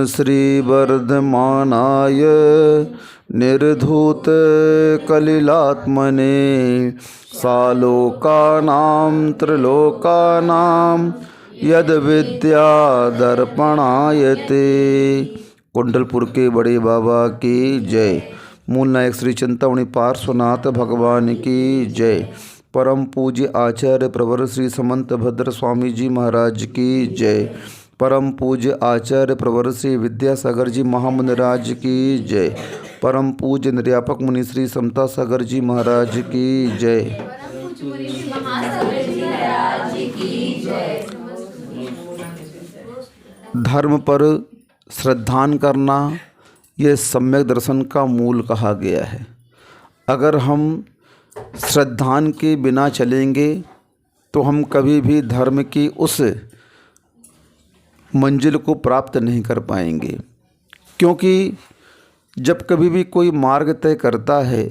श्रीवर्धमानाय निर्धूत कलिलात्मने सालोकानां त्रिलोकानां यद विद्या दर्पणायते। कुंडलपुर के बड़े बाबा की जय। मूल नायक श्री चिंतामणि पार्श्वनाथ भगवान की जय। परम पूज्य आचार्य प्रवर श्री समंत भद्र स्वामी जी महाराज की जय। परम पूज्य आचार्य प्रवर श्री विद्यासागर जी महामुनिराज की जय। परम पूज्य निर्यापक मुनि श्री समता सागर जी महाराज की जय। धर्म पर श्रद्धान करना यह सम्यक दर्शन का मूल कहा गया है। अगर हम श्रद्धान के बिना चलेंगे तो हम कभी भी धर्म की उस मंजिल को प्राप्त नहीं कर पाएंगे, क्योंकि जब कभी भी कोई मार्ग तय करता है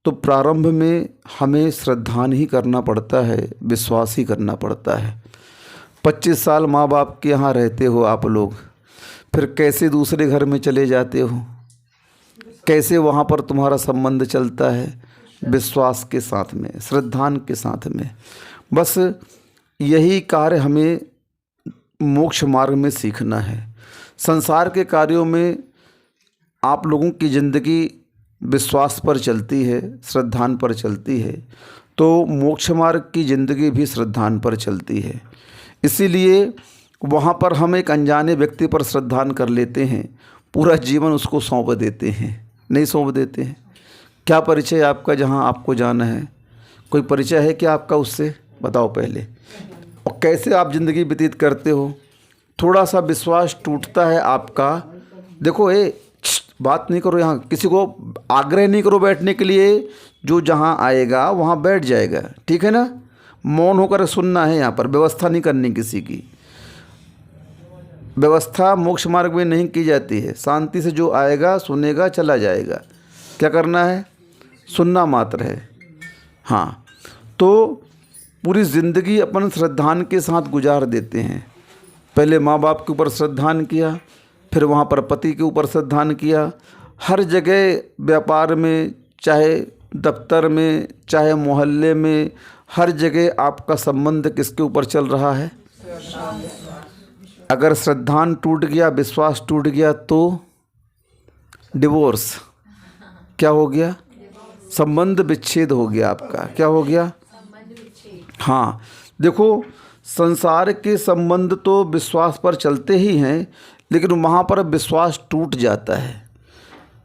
तो प्रारंभ में हमें श्रद्धान ही करना पड़ता है, विश्वास ही करना पड़ता है। 25 साल माँ बाप के यहाँ रहते हो आप लोग, फिर कैसे दूसरे घर में चले जाते हो, कैसे वहाँ पर तुम्हारा संबंध चलता है? विश्वास के साथ में, श्रद्धान के साथ में। बस यही कार्य हमें मोक्ष मार्ग में सीखना है। संसार के कार्यों में आप लोगों की ज़िंदगी विश्वास पर चलती है, श्रद्धान पर चलती है, तो मोक्ष मार्ग की ज़िंदगी भी श्रद्धान पर चलती है। इसीलिए वहाँ पर हम एक अनजाने व्यक्ति पर श्रद्धान कर लेते हैं, पूरा जीवन उसको सौंप देते हैं। नहीं सौंप देते हैं। क्या परिचय आपका जहाँ आपको जाना है? कोई परिचय है क्या आपका उससे? बताओ पहले। और कैसे आप ज़िंदगी व्यतीत करते हो? थोड़ा सा विश्वास टूटता है आपका। देखो बात नहीं करो, यहाँ किसी को आग्रह नहीं करो बैठने के लिए। जो जहाँ आएगा वहाँ बैठ जाएगा, ठीक है ना? मौन होकर सुनना है, यहाँ पर व्यवस्था नहीं करनी किसी की। व्यवस्था मोक्ष मार्ग में नहीं की जाती है। शांति से जो आएगा सुनेगा चला जाएगा। क्या करना है? सुनना मात्र है। हाँ, तो पूरी ज़िंदगी अपन श्रद्धान के साथ गुजार देते हैं। पहले माँ बाप के ऊपर श्रद्धान किया, फिर वहाँ पर पति के ऊपर श्रद्धान किया। हर जगह, व्यापार में, चाहे दफ्तर में, चाहे मोहल्ले में, हर जगह आपका संबंध किसके ऊपर चल रहा है? अगर श्रद्धान टूट गया, विश्वास टूट गया तो डिवोर्स। क्या हो गया? संबंध विच्छेद हो गया आपका। क्या हो गया? हाँ, देखो संसार के संबंध तो विश्वास पर चलते ही हैं, लेकिन वहाँ पर विश्वास टूट जाता है।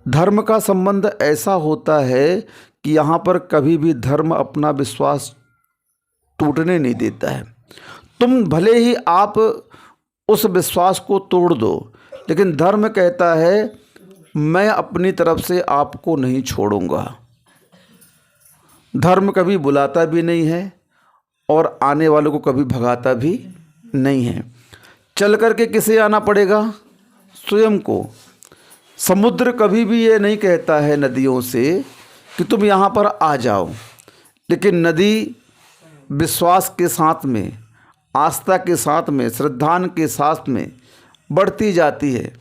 धर्म का संबंध ऐसा होता है कि यहाँ पर कभी भी धर्म अपना विश्वास टूटने नहीं देता है। तुम भले ही आप उस विश्वास को तोड़ दो, लेकिन धर्म कहता है मैं अपनी तरफ से आपको नहीं छोड़ूंगा। धर्म कभी बुलाता भी नहीं है और आने वालों को कभी भगाता भी नहीं है। चल करके किसे आना पड़ेगा? स्वयं को। समुद्र कभी भी ये नहीं कहता है नदियों से कि तुम यहाँ पर आ जाओ, लेकिन नदी विश्वास के साथ में, आस्था के साथ में, श्रद्धान के साथ में बढ़ती जाती है,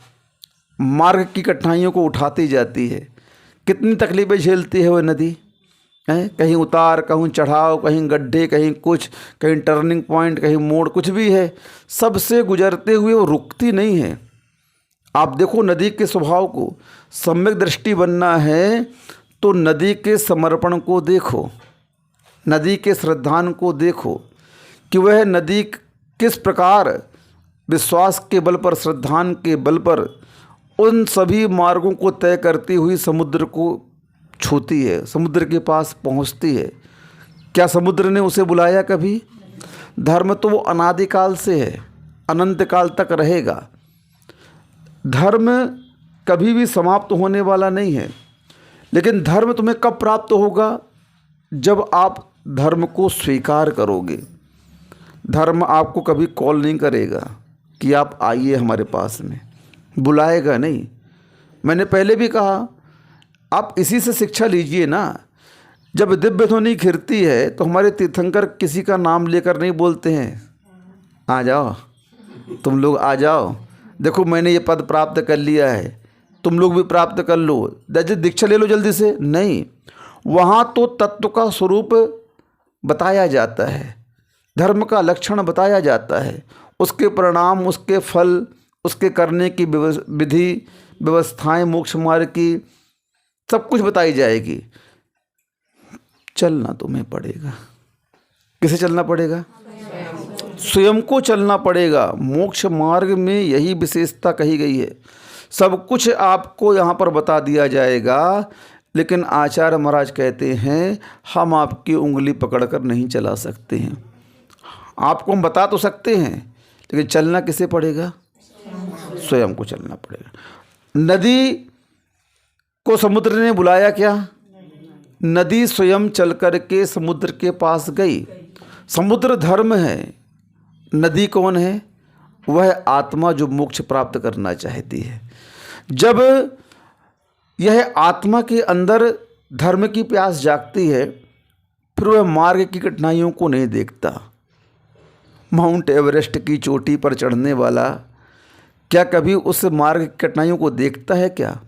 मार्ग की कठिनाइयों को उठाती जाती है। कितनी तकलीफ़ें झेलती है वह नदी है। कहीं उतार, कहीं चढ़ाव, कहीं गड्ढे, कहीं कुछ, कहीं टर्निंग पॉइंट, कहीं मोड़, कुछ भी है, सबसे गुजरते हुए वो रुकती नहीं है। आप देखो नदी के स्वभाव को। सम्यक दृष्टि बनना है तो नदी के समर्पण को देखो, नदी के श्रद्धान को देखो कि वह नदी किस प्रकार विश्वास के बल पर, श्रद्धान के बल पर उन सभी मार्गों को तय करती हुई समुद्र को छूती है, समुद्र के पास पहुंचती है। क्या समुद्र ने उसे बुलाया कभी? धर्म तो वो अनादिकाल से है, अनंत काल तक रहेगा। धर्म कभी भी समाप्त होने वाला नहीं है। लेकिन धर्म तुम्हें कब प्राप्त होगा? जब आप धर्म को स्वीकार करोगे। धर्म आपको कभी कॉल नहीं करेगा कि आप आइए हमारे पास में, बुलाएगा नहीं। मैंने पहले भी कहा, आप इसी से शिक्षा लीजिए ना। जब दिव्य ध्वनि खिरती है तो हमारे तीर्थंकर किसी का नाम लेकर नहीं बोलते हैं आ जाओ, तुम लोग आ जाओ, देखो मैंने ये पद प्राप्त कर लिया है, तुम लोग भी प्राप्त कर लो, दीक्षा ले लो जल्दी से। नहीं, वहाँ तो तत्व का स्वरूप बताया जाता है, धर्म का लक्षण बताया जाता है, उसके परिणाम, उसके फल, उसके करने की विधि व्यवस्थाएं, मोक्ष मार्ग की सब कुछ बताई जाएगी। चलना तुम्हें पड़ेगा। किसे चलना पड़ेगा? स्वयं को चलना पड़ेगा। मोक्ष मार्ग में यही विशेषता कही गई है। सब कुछ आपको यहाँ पर बता दिया जाएगा, लेकिन आचार्य महाराज कहते हैं हम आपकी उंगली पकड़कर नहीं चला सकते हैं। आपको हम बता तो सकते हैं, लेकिन चलना किसे पड़ेगा? स्वयं को चलना पड़ेगा। नदी को समुद्र ने बुलाया क्या? नदी स्वयं चल कर के समुद्र के पास गई। समुद्र धर्म है, नदी कौन है? वह आत्मा जो मोक्ष प्राप्त करना चाहती है। जब यह आत्मा के अंदर धर्म की प्यास जागती है, फिर वह मार्ग की कठिनाइयों को नहीं देखता। माउंट एवरेस्ट की चोटी पर चढ़ने वाला क्या कभी उस मार्ग की कठिनाइयों को देखता है क्या?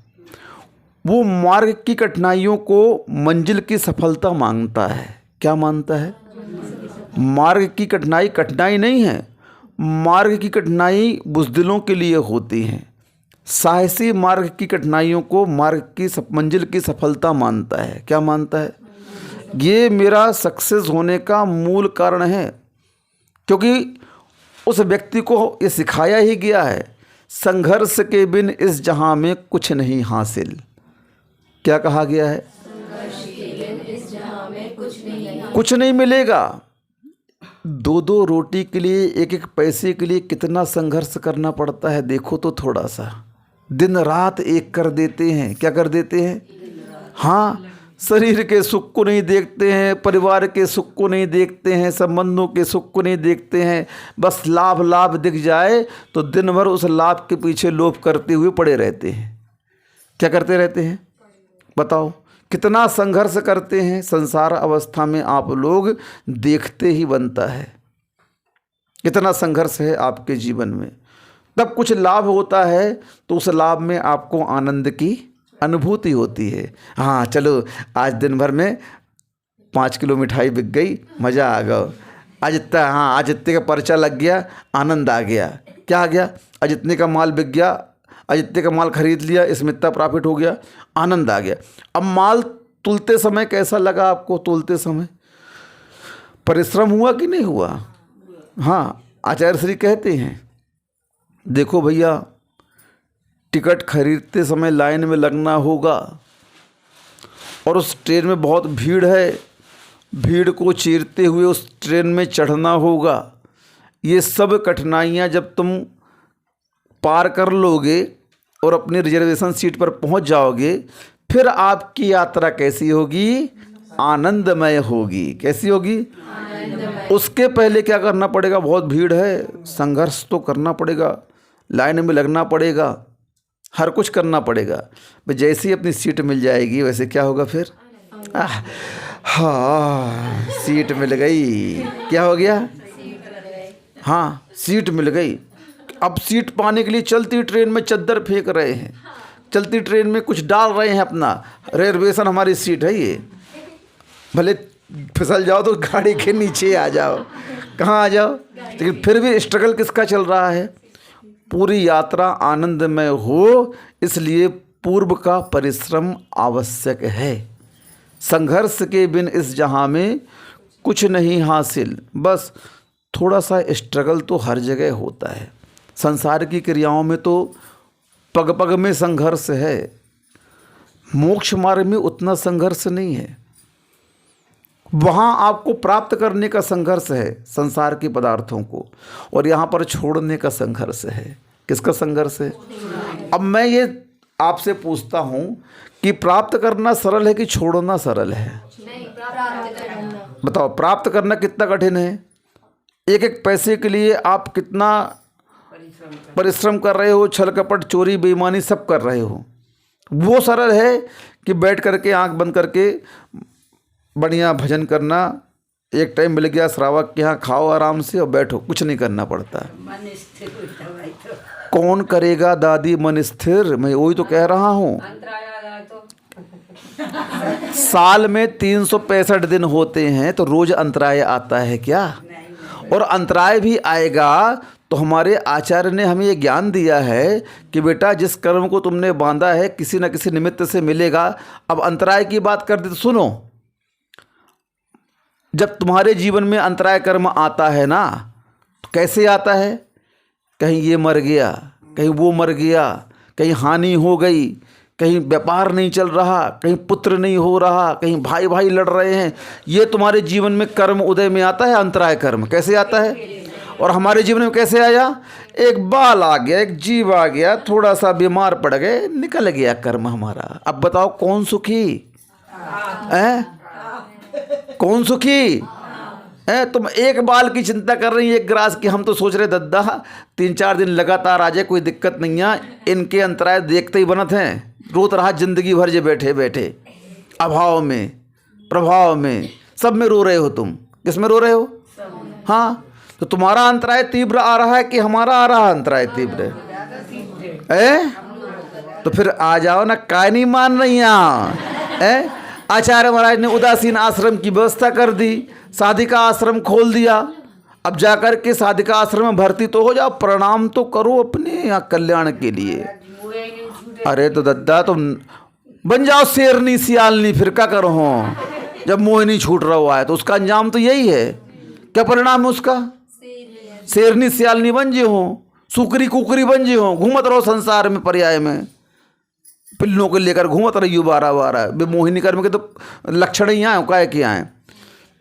वो मार्ग की कठिनाइयों को मंजिल की सफलता मानता है। क्या मानता है? मार्ग की कठिनाई कठिनाई नहीं है, मार्ग की कठिनाई बुज़दिलों के लिए होती हैं। साहसी मार्ग की कठिनाइयों को मार्ग की मंजिल की सफलता मानता है। क्या मानता है? ये मेरा सक्सेस होने का मूल कारण है, क्योंकि उस व्यक्ति को ये सिखाया ही गया है, संघर्ष के बिन इस जहां में कुछ नहीं हासिल। क्या कहा गया है? संघर्ष के बिन इस जहां में कुछ नहीं मिलेगा। दो दो रोटी के लिए, एक एक पैसे के लिए कितना संघर्ष करना पड़ता है, देखो तो थोड़ा सा। दिन रात एक कर देते हैं। क्या कर देते हैं? हाँ, शरीर के सुख को नहीं देखते हैं, परिवार के सुख को नहीं देखते हैं, संबंधों के सुख को नहीं देखते हैं। बस लाभ लाभ दिख जाए तो दिन भर उस लाभ के पीछे लोभ करते हुए पड़े रहते हैं। क्या करते रहते हैं? बताओ, कितना संघर्ष करते हैं संसार अवस्था में आप लोग, देखते ही बनता है। कितना संघर्ष है आपके जीवन में। तब कुछ लाभ होता है तो उस लाभ में आपको आनंद की अनुभूति होती है। हाँ चलो, आज दिन भर में 5 किलो मिठाई बिक गई, मज़ा आ गया। आज इतना, हाँ आज इतने का पर्चा लग गया, आनंद आ गया। क्या आ गया? आज इतने का माल बिक गया, आज इतने का माल खरीद लिया, इसमें इतना प्रॉफिट हो गया, आनंद आ गया। अब माल तुलते समय कैसा लगा आपको? तुलते समय परिश्रम हुआ कि नहीं हुआ? हाँ, आचार्य श्री कहते हैं देखो भैया, टिकट खरीदते समय लाइन में लगना होगा, और उस ट्रेन में बहुत भीड़ है, भीड़ को चीरते हुए उस ट्रेन में चढ़ना होगा। ये सब कठिनाइयाँ जब तुम पार कर लोगे और अपनी रिजर्वेशन सीट पर पहुंच जाओगे, फिर आपकी यात्रा कैसी होगी? आनंदमय होगी। कैसी होगी? आनंदमय। उसके पहले क्या करना पड़ेगा? बहुत भीड़ है, संघर्ष तो करना पड़ेगा, लाइन में लगना पड़ेगा, हर कुछ करना पड़ेगा। भाई जैसे ही अपनी सीट मिल जाएगी वैसे क्या होगा फिर? हाँ, सीट मिल गई। क्या हो गया? हाँ, सीट मिल गई। अब सीट पाने के लिए चलती ट्रेन में चद्दर फेंक रहे हैं, चलती ट्रेन में कुछ डाल रहे हैं अपना, रिजर्वेशन हमारी सीट है ये, भले फिसल जाओ तो गाड़ी के नीचे आ जाओ, कहाँ आ जाओ, लेकिन फिर भी स्ट्रगल किसका चल रहा है? पूरी यात्रा आनंदमय हो, इसलिए पूर्व का परिश्रम आवश्यक है। संघर्ष के बिन इस जहां में कुछ नहीं हासिल। बस थोड़ा सा स्ट्रगल तो हर जगह होता है। संसार की क्रियाओं में तो पग पग में संघर्ष है, मोक्ष मार्ग में उतना संघर्ष नहीं है। वहाँ आपको प्राप्त करने का संघर्ष है संसार के पदार्थों को, और यहाँ पर छोड़ने का संघर्ष है। किसका संघर्ष है? अब मैं ये आपसे पूछता हूँ कि प्राप्त करना सरल है कि छोड़ना सरल है? नहीं, प्राप्त करना। बताओ, प्राप्त करना कितना कठिन है? एक एक पैसे के लिए आप कितना परिश्रम कर रहे हो, छल कपट चोरी बेईमानी सब कर रहे हो। वो सरल है कि बैठ करके आंख बंद करके बढ़िया भजन करना, एक टाइम मिल गया श्रावक के यहाँ, खाओ आराम से और बैठो, कुछ नहीं करना पड़ता। कौन करेगा दादी मन स्थिर? मैं वही तो कह रहा हूँ। साल में 365 दिन होते हैं तो रोज अंतराय आता है क्या? और अंतराय भी आएगा तो हमारे आचार्य ने हमें ये ज्ञान दिया है कि बेटा जिस कर्म को तुमने बांधा है किसी न किसी निमित्त से मिलेगा। अब अंतराय की बात करते तो सुनो, जब तुम्हारे जीवन में अंतराय कर्म आता है ना तो कैसे आता है? कहीं ये मर गया, कहीं वो मर गया, कहीं हानि हो गई, कहीं व्यापार नहीं चल रहा, कहीं पुत्र नहीं हो रहा, कहीं भाई भाई लड़ रहे हैं। ये तुम्हारे जीवन में कर्म उदय में आता है अंतराय कर्म। कैसे आता है? और हमारे जीवन में कैसे आया? एक बाल आ गया, एक जीव आ गया, थोड़ा सा बीमार पड़ गए, निकल गया कर्म हमारा। अब बताओ कौन सुखी है? कौन सुखी है? तुम एक बाल की चिंता कर रही है, एक ग्रास की। हम तो सोच रहे दद्दा 3-4 दिन लगातार आ जाए, कोई दिक्कत नहीं है। इनके अंतराय देखते ही बनत हैं। रोत रहा जिंदगी भर जे बैठे बैठे, अभाव में प्रभाव में सब में रो रहे हो तुम। किस में रो रहे हो? हाँ, तो तुम्हारा अंतराय तीव्र आ रहा है कि हमारा आ रहा है अंतराय तीव्र है? तो फिर आ जाओ ना, काय नहीं मान रही यहाँ? आचार्य महाराज ने उदासीन आश्रम की व्यवस्था कर दी, साधिका आश्रम खोल दिया। अब जाकर के साधिका आश्रम में भर्ती तो हो जाओ, प्रणाम तो करो अपने यहाँ कल्याण के लिए। अरे तो दद्दा तुम बन जाओ शेरनी सियालनी, फिर क्या करो? जब मोह नहीं छूट रहा हुआ है तो उसका अंजाम तो यही है। क्या परिणाम है उसका? शेरनी सियालनी बन जे हो, सुकरी कुकरी बन जे हो, घूमत रहो संसार में, पर्याय में पिल्लों को लेकर घूमत रहियो 12-12। बेमोहिनी कर्म के तो लक्षण ही आए, काय के आए।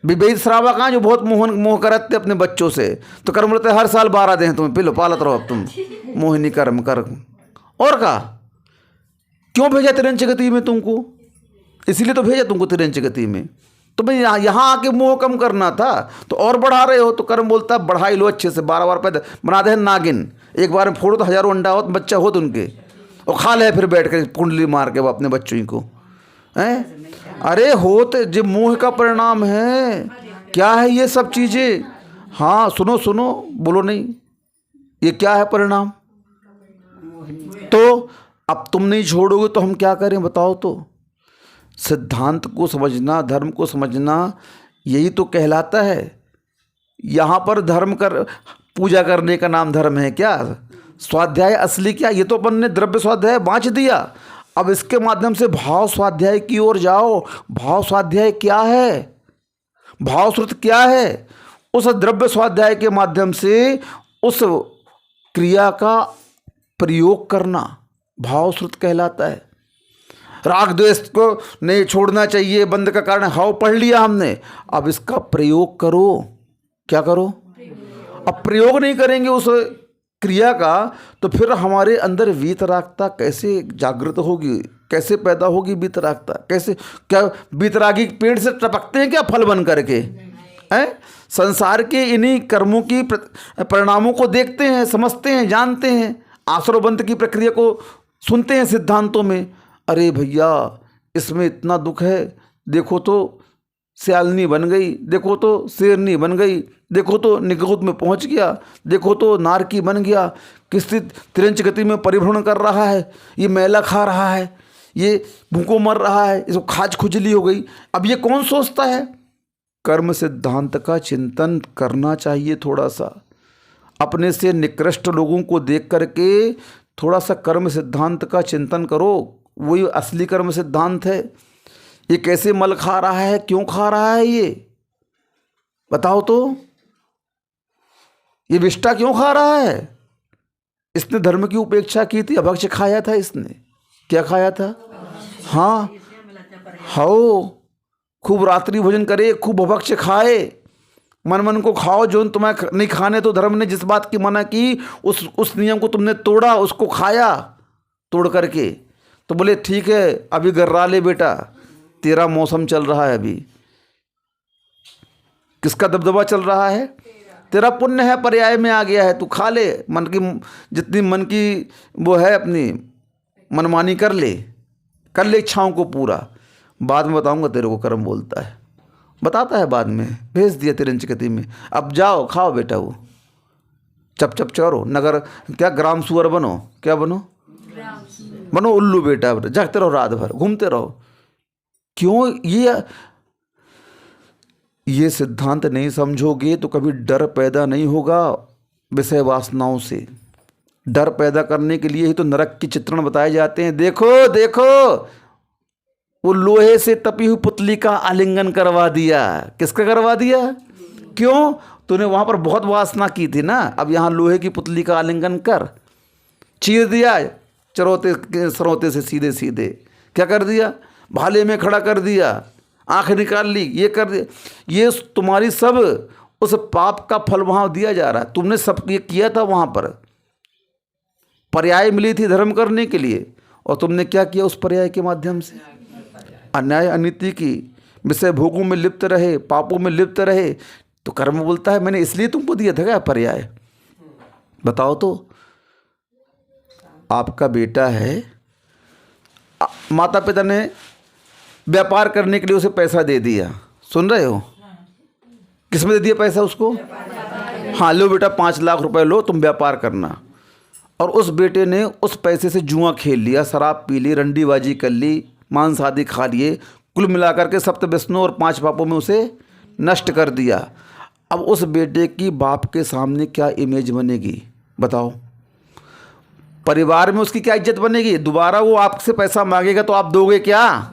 विवेद श्रावा कहाँ जो बहुत मोह करते अपने बच्चों से, तो कर्म लेते हर साल 12 दें तुम्हें, पिल्लो पालत रहो अब तुम मोहिनी कर्म कर। और का क्यों भेजा तिरंच गति में तुमको? इसीलिए तो भेजा तुमको तिरंच गति में। तुम्हें यहाँ आके मोह कम करना था तो और बढ़ा रहे हो। तो कर्म बोलता है बढ़ाई लो अच्छे से, 12 पैदा बना दे नागिन। एक बार में फोड़ो तो हजारों अंडा हो, बच्चा हो तो उनके, और खा ले फिर बैठ कर कुंडली मार के वो अपने बच्चों को हैं। अरे हो तो जो मोह का परिणाम है। क्या है ये सब चीज़ें? हाँ सुनो सुनो, बोलो नहीं, ये क्या है परिणाम? तो अब तुम नहीं छोड़ोगे तो हम क्या करें बताओ? तो सिद्धांत को समझना, धर्म को समझना, यही तो कहलाता है। यहाँ पर धर्म कर पूजा करने का नाम धर्म है क्या? स्वाध्याय असली क्या? ये तो अपन ने द्रव्य स्वाध्याय बांच दिया। अब इसके माध्यम से भाव स्वाध्याय की ओर जाओ। भाव स्वाध्याय क्या है? भाव श्रुत क्या है? उस द्रव्य स्वाध्याय के माध्यम से उस क्रिया का प्रयोग करना भाव श्रुत कहलाता है। राग द्वेष को नहीं छोड़ना चाहिए, बंद का कारण हाव पढ़ लिया हमने। अब इसका प्रयोग करो। क्या करो? अब प्रयोग नहीं करेंगे उस क्रिया का तो फिर हमारे अंदर वीतरागता कैसे जागृत होगी? कैसे पैदा होगी वीतरागता? कैसे? क्या वीतरागी पेड़ से टपकते हैं क्या फल बन करके? हैं? संसार के इन्हीं कर्मों की परिणामों को देखते हैं, समझते हैं, जानते हैं। आश्रवबंध की प्रक्रिया को सुनते हैं सिद्धांतों में। अरे भैया इसमें इतना दुख है, देखो तो सियालनी बन गई, देखो तो शेरनी बन गई, देखो तो निगुत में पहुंच गया, देखो तो नारकी बन गया, किस तिरंच गति में परिभ्रमण कर रहा है, ये मैला खा रहा है, ये भूखों मर रहा है, इसको खाज खुजली हो गई। अब ये कौन सोचता है? कर्म सिद्धांत का चिंतन करना चाहिए। थोड़ा सा अपने से निकृष्ट लोगों को देख करके थोड़ा सा कर्म सिद्धांत का चिंतन करो। वही असली कर्म सिद्धांत है। ये कैसे मल खा रहा है, क्यों खा रहा है, ये बताओ तो। ये विष्टा क्यों खा रहा है? इसने धर्म की उपेक्षा की थी, अभक्ष्य खाया था इसने। क्या खाया था? हाँ हाओ, खूब रात्रि भोजन करे, खूब अभक्ष्य खाए, मन मन को खाओ। जो तुम्हें नहीं खाने तो धर्म ने जिस बात की मना की उस नियम को तुमने तोड़ा, उसको खाया तोड़ करके। तो बोले ठीक है अभी गर्रा ले बेटा, तेरा मौसम चल रहा है। अभी किसका दबदबा चल रहा है? तेरा पुण्य है, पर्याय में आ गया है, तू खा ले। मन की जितनी मन की वो है अपनी मनमानी कर ले इच्छाओं को पूरा। बाद में बताऊंगा तेरे को कर्म बोलता है, बताता है बाद में। भेज दिया तिरंच गति में, अब जाओ खाओ बेटा वो। चप चप चौरो नगर क्या ग्राम सुअर बनो, क्या बनो, बनो उल्लू बेटा, जागते रहो रात भर, घूमते रहो। क्यों? ये सिद्धांत नहीं समझोगे तो कभी डर पैदा नहीं होगा विषय वासनाओं से। डर पैदा करने के लिए ही तो नरक के चित्रण बताए जाते हैं। देखो देखो, वो लोहे से तपी हुई पुतली का आलिंगन करवा दिया। किसका करवा दिया? क्यों? तूने वहां पर बहुत वासना की थी ना, अब यहां लोहे की पुतली का आलिंगन कर। चीर दिया चरोते सरोते से सीधे सीधे। क्या कर दिया? भाले में खड़ा कर दिया, आंख निकाल ली, ये कर दिया। ये तुम्हारी सब उस पाप का फल वहां दिया जा रहा है। तुमने सब ये किया था, वहां पर पर्याय मिली थी धर्म करने के लिए, और तुमने क्या किया उस पर्याय के माध्यम से? अन्याय अनीति की विषय भोगों में लिप्त रहे, पापों में लिप्त रहे। तो कर्म बोलता है मैंने इसलिए तुमको दिया था क्या पर्याय? बताओ तो। आपका बेटा है, माता पिता ने व्यापार करने के लिए उसे पैसा दे दिया, सुन रहे हो? किस में दे दिया पैसा उसको? हाँ, लो बेटा 5 लाख रुपए लो, तुम व्यापार करना। और उस बेटे ने उस पैसे से जुआ खेल लिया, शराब पी ली, रंडीबाजी कर ली, मांस आदि खा लिए, कुल मिलाकर के सप्त विष्णु और 5 पापों में उसे नष्ट कर दिया। अब उस बेटे की बाप के सामने क्या इमेज बनेगी बताओ? परिवार में उसकी क्या इज्जत बनेगी? दोबारा वो आपसे पैसा मांगेगा तो आप दोगे क्या?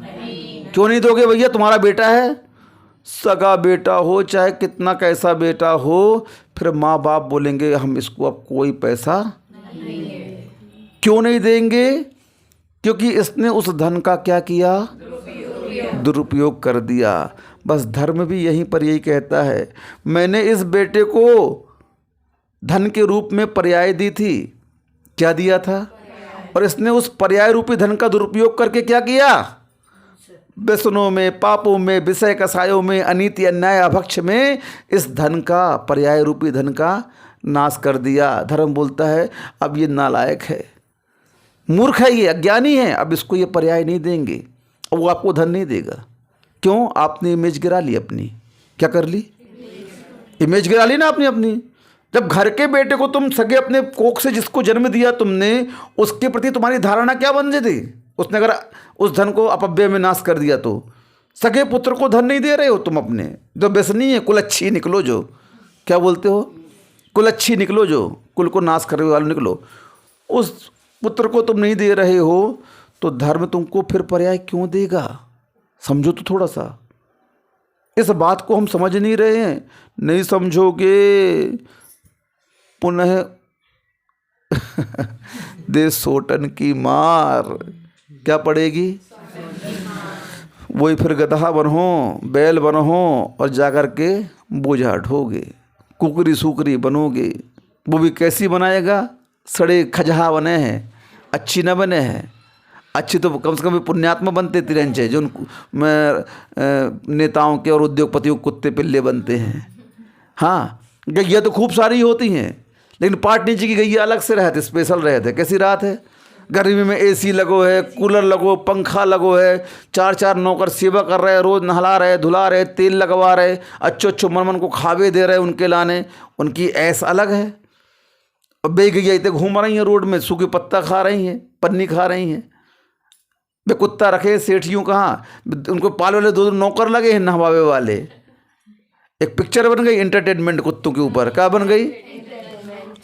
क्यों नहीं दोगे भैया? तुम्हारा बेटा है, सगा बेटा हो चाहे कितना कैसा बेटा हो, फिर माँ बाप बोलेंगे हम इसको अब कोई पैसा क्यों नहीं देंगे? क्योंकि इसने उस धन का क्या किया? दुरुपयोग कर दिया। बस धर्म भी यहीं पर यही कहता है, मैंने इस बेटे को धन के रूप में पर्याय दी थी। क्या दिया था? और इसने उस पर्याय रूपी धन का दुरुपयोग करके क्या किया? व्यसनों में, पापों में, विषय कसायों में, अनीति अन्याय अभक्ष में इस धन का, पर्याय रूपी धन का नाश कर दिया। धर्म बोलता है अब ये नालायक है, मूर्ख है, ये अज्ञानी है, अब इसको ये पर्याय नहीं देंगे, अब वो आपको धन नहीं देगा। क्यों? आपने इमेज गिरा ली अपनी। क्या कर ली? इमेज गिरा ली ना अपनी। जब घर के बेटे को तुम सगे अपने कोख से जिसको जन्म दिया तुमने, उसके प्रति तुम्हारी धारणा क्या बन जाती? उसने अगर उस धन को अपव्यय में नाश कर दिया तो सगे पुत्र को धन नहीं दे रहे हो तुम अपने, जो व्यसनी है, कुलच्छी निकलो, जो क्या बोलते हो, कुलच्छी निकलो, जो कुल को नाश करने वाले निकलो, उस पुत्र को तुम नहीं दे रहे हो, तो धर्म तुमको फिर पर्याय क्यों देगा? समझो तो थोड़ा सा। इस बात को हम समझ नहीं रहे हैं। नहीं समझोगे पुनः दे सोटन की मार क्या पड़ेगी? वही फिर गधा बनो, बैल बनो और जाकर के बोझा ढोगे, कुकरी सुकरी बनोगे। वो भी कैसी बनाएगा? सड़े खजहा बने हैं, अच्छी न बने हैं। अच्छी तो कम से कम पुण्यात्मा बनते तिरंचे, जो नेताओं के और उद्योगपतियों के कुत्ते पिल्ले बनते हैं। हाँ, गैया तो खूब सारी होती हैं, लेकिन पाटनी जी की गैया अलग से रहते, स्पेशल रहते। कैसी रात है? गर्मी में एसी लगो है, कूलर लगो, पंखा लगो है, 4 नौकर सेवा कर रहे, रोज़ नहला रहे, धुला रहे, तेल लगवा रहे, अच्छो मन को खावे दे रहे उनके लाने, उनकी ऐस अलग है। और बे गैया इतने घूम रही हैं रोड में, सूखे पत्ता खा रही हैं, पन्नी खा रही हैं। वे कुत्ता रखे सेठियों कहाँ, उनको पाल वाले 2 नौकर लगे हैं नहवावे वाले। एक पिक्चर बन गई एंटरटेनमेंट कुत्तों के ऊपर। क्या बन गई?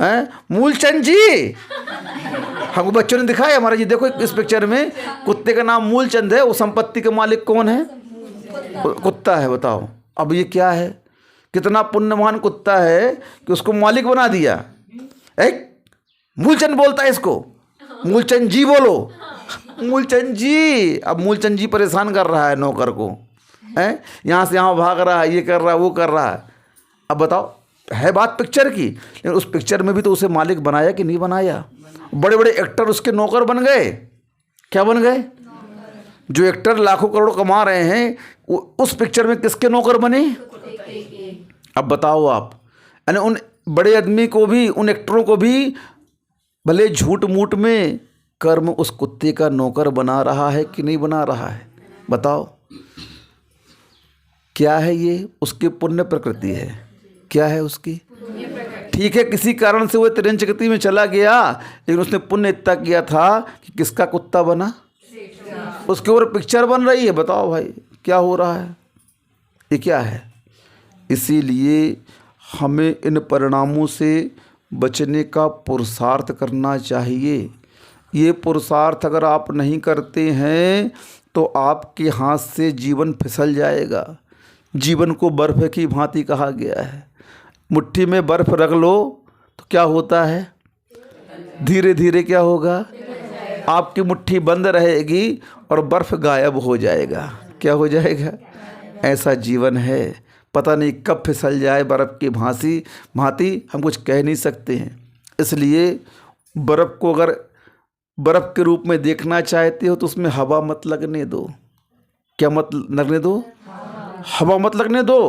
हैं? मूलचंद जी, हमको बच्चों ने दिखाया हमारा जी, देखो इस पिक्चर में कुत्ते का नाम मूलचंद है। वो संपत्ति के मालिक कौन है? कुत्ता है। बताओ अब ये क्या है? कितना पुण्यवान कुत्ता है कि उसको मालिक बना दिया। एक मूलचंद बोलता है इसको, मूलचंद जी बोलो, मूलचंद जी। अब मूलचंद जी परेशान कर रहा है नौकर को, है यहाँ से यहाँ भाग रहा है, ये कर रहा है, वो कर रहा है। अब बताओ, है बात पिक्चर की, लेकिन उस पिक्चर में भी तो उसे मालिक बनाया कि नहीं बनाया? बड़े बड़े एक्टर उसके नौकर बन गए। क्या बन गए? जो एक्टर लाखों करोड़ कमा रहे हैं, उस पिक्चर में किसके नौकर बने? अब बताओ आप, यानी उन बड़े आदमी को भी, उन एक्टरों को भी भले झूठ मूठ में कर्म उस कुत्ते का नौकर बना रहा है कि नहीं बना रहा है? बताओ क्या है ये? उसकी पुण्य प्रकृति है। क्या है उसकी? ठीक है किसी कारण से वो तिरंजगति में चला गया, लेकिन उसने पुण्य इतना किया था कि किसका कुत्ता बना, उसके ऊपर पिक्चर बन रही है। बताओ भाई क्या हो रहा है, ये क्या है। इसीलिए हमें इन परिणामों से बचने का पुरुषार्थ करना चाहिए। ये पुरुषार्थ अगर आप नहीं करते हैं तो आपके हाथ से जीवन फिसल जाएगा। जीवन को बर्फ़ की भांति कहा गया है। मुट्ठी में बर्फ़ रख लो तो क्या होता है, धीरे धीरे क्या होगा, आपकी मुट्ठी बंद रहेगी और बर्फ़ गायब हो जाएगा। क्या हो जाएगा, ऐसा जीवन है। पता नहीं कब फिसल जाए बर्फ़ की भांति हम कुछ कह नहीं सकते हैं। इसलिए बर्फ़ को अगर बर्फ़ के रूप में देखना चाहते हो तो उसमें हवा मत लगने दो। क्या मत लगने दो, हवा मत लगने दो।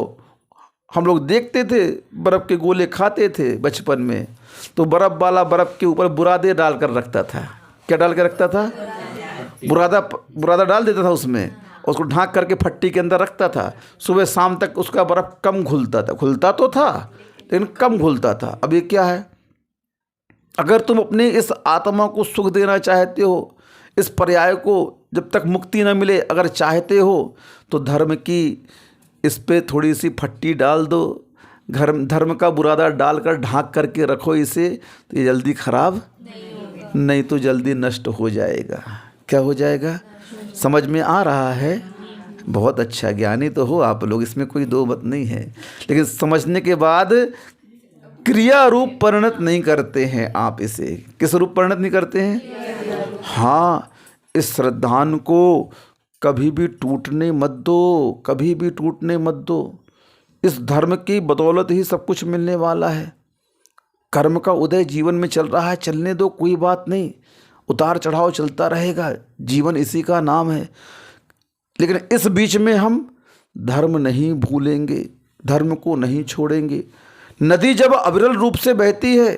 हम लोग देखते थे बर्फ़ के गोले खाते थे बचपन में, तो बर्फ़ वाला बर्फ़ के ऊपर बुरादे डाल कर रखता था। क्या डाल कर रखता था, बुरादा डाल देता था उसमें, उसको ढाँक करके फट्टी के अंदर रखता था। सुबह शाम तक उसका बर्फ़ कम घुलता था, घुलता तो था लेकिन कम घुलता था। अब ये क्या है, अगर तुम अपने इस आत्मा को सुख देना चाहते हो, इस पर्याय को जब तक मुक्ति न मिले अगर चाहते हो, तो धर्म की इस पे थोड़ी सी फट्टी डाल दो, धर्म का बुरादा डालकर ढाँक करके रखो इसे, तो ये जल्दी खराब नहीं तो जल्दी नष्ट हो जाएगा। क्या हो जाएगा, समझ में आ रहा है। बहुत अच्छा, ज्ञानी तो हो आप लोग, इसमें कोई दो मत नहीं है। लेकिन समझने के बाद क्रिया रूप परिणत नहीं करते हैं आप इसे। किस रूप परिणत नहीं करते हैं, हाँ, इस श्रद्धान को कभी भी टूटने मत दो, कभी भी टूटने मत दो। इस धर्म की बदौलत ही सब कुछ मिलने वाला है। कर्म का उदय जीवन में चल रहा है, चलने दो, कोई बात नहीं, उतार चढ़ाव चलता रहेगा, जीवन इसी का नाम है। लेकिन इस बीच में हम धर्म नहीं भूलेंगे, धर्म को नहीं छोड़ेंगे। नदी जब अविरल रूप से बहती है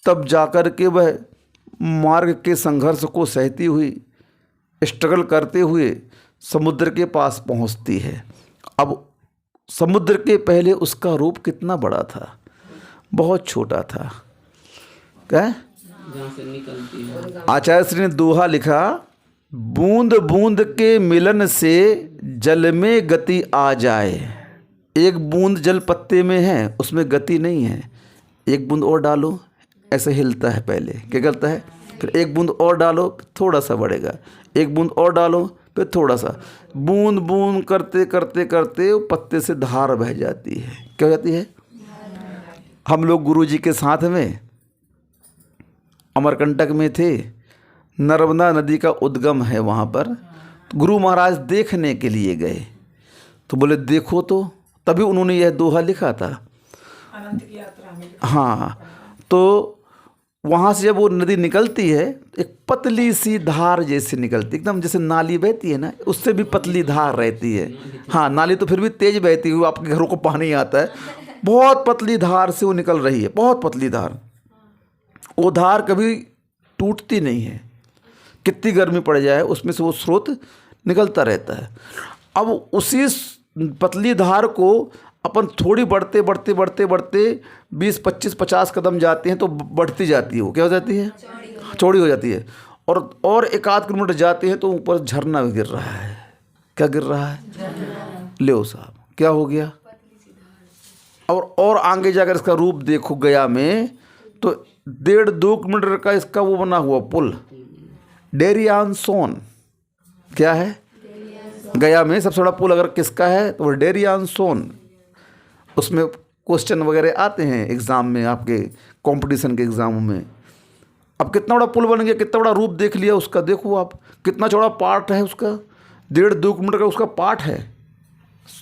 तब जाकर के वह मार्ग के संघर्ष को सहती हुई, स्ट्रगल करते हुए समुद्र के पास पहुंचती है। अब समुद्र के पहले उसका रूप कितना बड़ा था, बहुत छोटा था। क्या आचार्य श्री ने दोहा लिखा, बूंद बूंद के मिलन से जल में गति आ जाए। एक बूंद जल पत्ते में है, उसमें गति नहीं है, एक बूंद और डालो ऐसे हिलता है, पहले क्या करता है, फिर एक बूंद और डालो थोड़ा सा बढ़ेगा, एक बूंद और डालो फिर थोड़ा सा, बूंद बूंद करते करते करते वो पत्ते से धार बह जाती है। क्या हो जाती है। हम लोग गुरुजी के साथ में अमरकंटक में थे, नर्मदा नदी का उद्गम है वहाँ पर। गुरु महाराज देखने के लिए गए तो बोले देखो तो, तभी उन्होंने यह दोहा लिखा था। अनंत की यात्रा में हाँ, तो वहाँ से जब वो नदी निकलती है एक पतली सी धार जैसे निकलती, एकदम जैसे नाली बहती है ना, उससे भी पतली धार रहती है। हाँ, नाली तो फिर भी तेज बहती है, आपके घरों को पानी आता है, बहुत पतली धार से वो निकल रही है, बहुत पतली धार। वो धार कभी टूटती नहीं है, कितनी गर्मी पड़ जाए उसमें से वो स्रोत निकलता रहता है। अब उसी पतली धार को अपन थोड़ी बढ़ते बढ़ते बढ़ते बढ़ते 20, 25, 50 कदम जाते हैं तो बढ़ती जाती है, वो क्या हो जाती है, चौड़ी हो जाती है। और 1 आध किलोमीटर जाते हैं तो ऊपर झरना गिर रहा है। क्या गिर रहा है, ले साहब क्या हो गया। और आगे जाकर इसका रूप देखो, गया में तो 1.5-2 किलोमीटर का इसका वो बना हुआ पुल, डेरियान सोन। क्या है, गया में सबसे बड़ा पुल अगर किसका है तो वो डेरियान सोन। उसमें क्वेश्चन वगैरह आते हैं एग्ज़ाम में, आपके कंपटीशन के एग्ज़ामों में। अब कितना बड़ा पुल बन गया, कितना बड़ा रूप देख लिया उसका, देखो आप कितना चौड़ा पार्ट है उसका, 1.5-2 किलोमीटर का उसका पार्ट है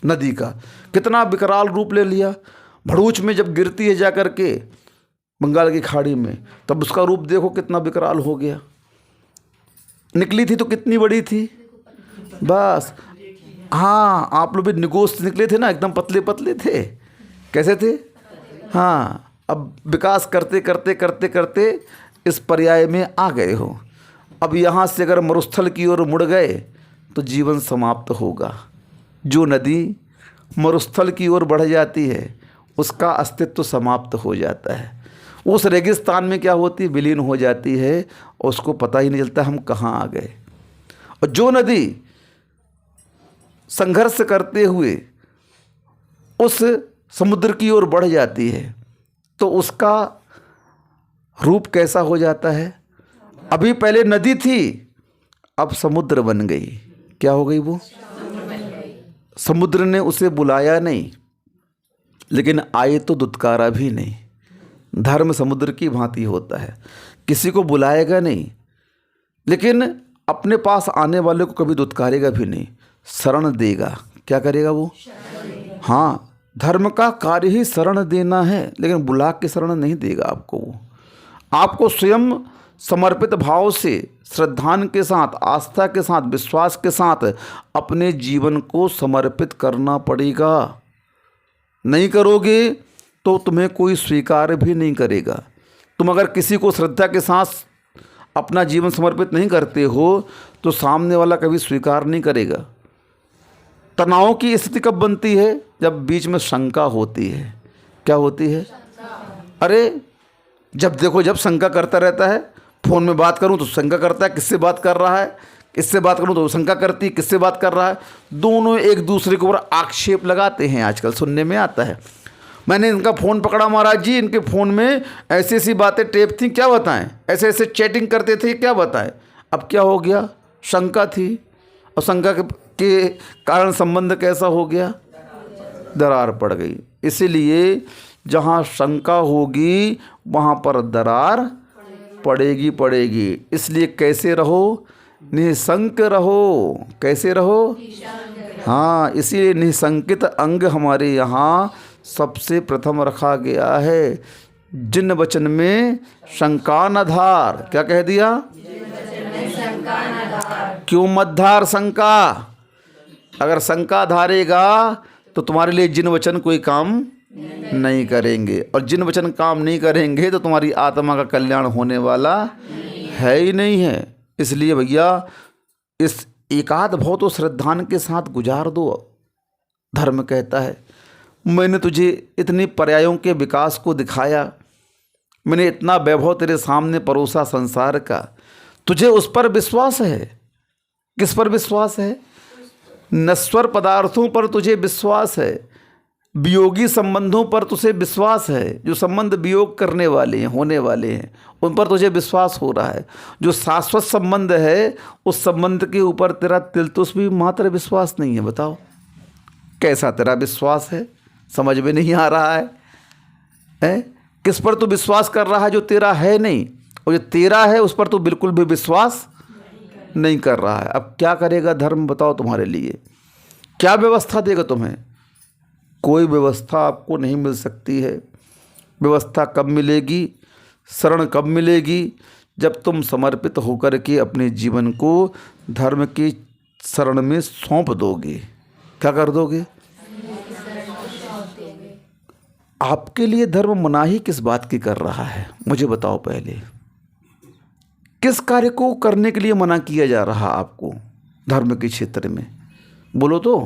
नदी का, कितना विकराल रूप ले लिया। भड़ूच में जब गिरती है जा कर के बंगाल की खाड़ी में, तब उसका रूप देखो कितना विकराल हो गया। निकली थी तो कितनी बड़ी थी, बस। हाँ, आप लोग भी निगोश निकले थे ना, एकदम पतले पतले थे, कैसे थे। हाँ, अब विकास करते करते करते करते इस पर्याय में आ गए हो। अब यहाँ से अगर मरुस्थल की ओर मुड़ गए तो जीवन समाप्त होगा। जो नदी मरुस्थल की ओर बढ़ जाती है उसका अस्तित्व समाप्त हो जाता है। उस रेगिस्तान में क्या होती है, विलीन हो जाती है और उसको पता ही नहीं चलता हम कहाँ आ गए। और जो नदी संघर्ष करते हुए उस समुद्र की ओर बढ़ जाती है तो उसका रूप कैसा हो जाता है। अभी पहले नदी थी, अब समुद्र बन गई। क्या हो गई वो? समुद्र ने उसे बुलाया नहीं, लेकिन आए तो दुत्कारा भी नहीं। धर्म समुद्र की भांति होता है, किसी को बुलाएगा नहीं, लेकिन अपने पास आने वाले को कभी दुत्कारेगा भी नहीं, शरण देगा। क्या करेगा वो? हाँ, धर्म का कार्य ही शरण देना है, लेकिन बुला के शरण नहीं देगा आपको। वो आपको स्वयं समर्पित भाव से, श्रद्धान के साथ, आस्था के साथ, विश्वास के साथ अपने जीवन को समर्पित करना पड़ेगा। नहीं करोगे तो तुम्हें कोई स्वीकार भी नहीं करेगा। तुम अगर किसी को श्रद्धा के साथ अपना जीवन समर्पित नहीं करते हो तो सामने वाला कभी स्वीकार नहीं करेगा। तनाव की स्थिति कब बनती है? जब बीच में शंका होती है। क्या होती है? अरे जब देखो जब शंका करता रहता है। फ़ोन में बात करूं तो शंका करता है किससे बात कर रहा है, इससे बात करूं तो शंका करती है किससे बात कर रहा है। दोनों एक दूसरे के ऊपर आक्षेप लगाते हैं। आजकल सुनने में आता है, मैंने इनका फ़ोन पकड़ा महाराज जी, इनके फ़ोन में ऐसी ऐसी बातें टेप थी, क्या बताएं, ऐसे ऐसे चैटिंग करते थे, क्या बताएं। अब क्या हो गया? शंका थी, और शंका के कारण संबंध कैसा हो गया? दरार पड़ गई। इसीलिए जहाँ शंका होगी वहाँ पर दरार पड़ेगी। इसलिए कैसे रहो? निसंक रहो। कैसे रहो? हाँ, इसीलिए निसंकित अंग हमारे यहाँ सबसे प्रथम रखा गया है। जिन वचन में शंका न धार। क्या कह दिया? क्यों मत धार शंका? अगर शंका धारेगा तो तुम्हारे लिए जिन वचन कोई काम नहीं करेंगे, और जिन वचन काम नहीं करेंगे तो तुम्हारी आत्मा का कल्याण होने वाला है ही नहीं है। इसलिए भैया इस एकाध भाव तो श्रद्धान के साथ गुजार दो। धर्म कहता है मैंने तुझे इतनी पर्यायों के विकास को दिखाया, मैंने इतना वैभव तेरे सामने परोसा संसार का, तुझे उस पर विश्वास है। किस पर विश्वास है? नश्वर पदार्थों पर तुझे विश्वास है, वियोगी संबंधों पर तुझे विश्वास है। जो संबंध वियोग करने वाले हैं, होने वाले हैं, उन पर तुझे विश्वास हो रहा है। जो शाश्वत संबंध है उस संबंध के ऊपर तेरा तिलतुस भी मात्र विश्वास नहीं है। बताओ कैसा तेरा विश्वास है? समझ में नहीं आ रहा है? किस पर तू विश्वास कर रहा है जो तेरा है नहीं, और जो तेरा है उस पर तू बिल्कुल भी विश्वास नहीं कर रहा है। अब क्या करेगा धर्म? बताओ तुम्हारे लिए क्या व्यवस्था देगा तुम्हें? कोई व्यवस्था आपको नहीं मिल सकती है। व्यवस्था कब मिलेगी? शरण कब मिलेगी? जब तुम समर्पित होकर के अपने जीवन को धर्म की शरण में सौंप दोगे। क्या कर दोगे? आपके लिए धर्म मनाही किस बात की कर रहा है? मुझे बताओ पहले, किस कार्य को करने के लिए मना किया जा रहा आपको धर्म के क्षेत्र में? बोलो तो।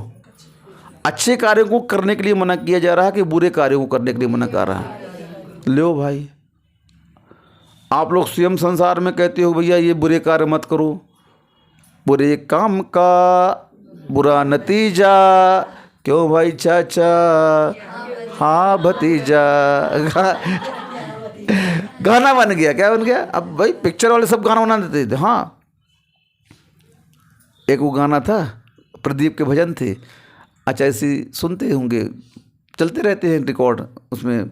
अच्छे कार्यों को करने के लिए मना किया जा रहा है कि बुरे कार्यों को करने के लिए मना कर रहा है? लो भाई, आप लोग स्वयं संसार में कहते हो भैया ये बुरे कार्य मत करो, बुरे काम का बुरा नतीजा। क्यों भाई चाचा? हाँ भतीजा। गाना बन गया। क्या बन गया? अब भाई पिक्चर वाले सब गाना बना देते थे। हाँ, एक वो गाना था, प्रदीप के भजन थे। अच्छा, ऐसी सुनते होंगे, चलते रहते हैं रिकॉर्ड, उसमें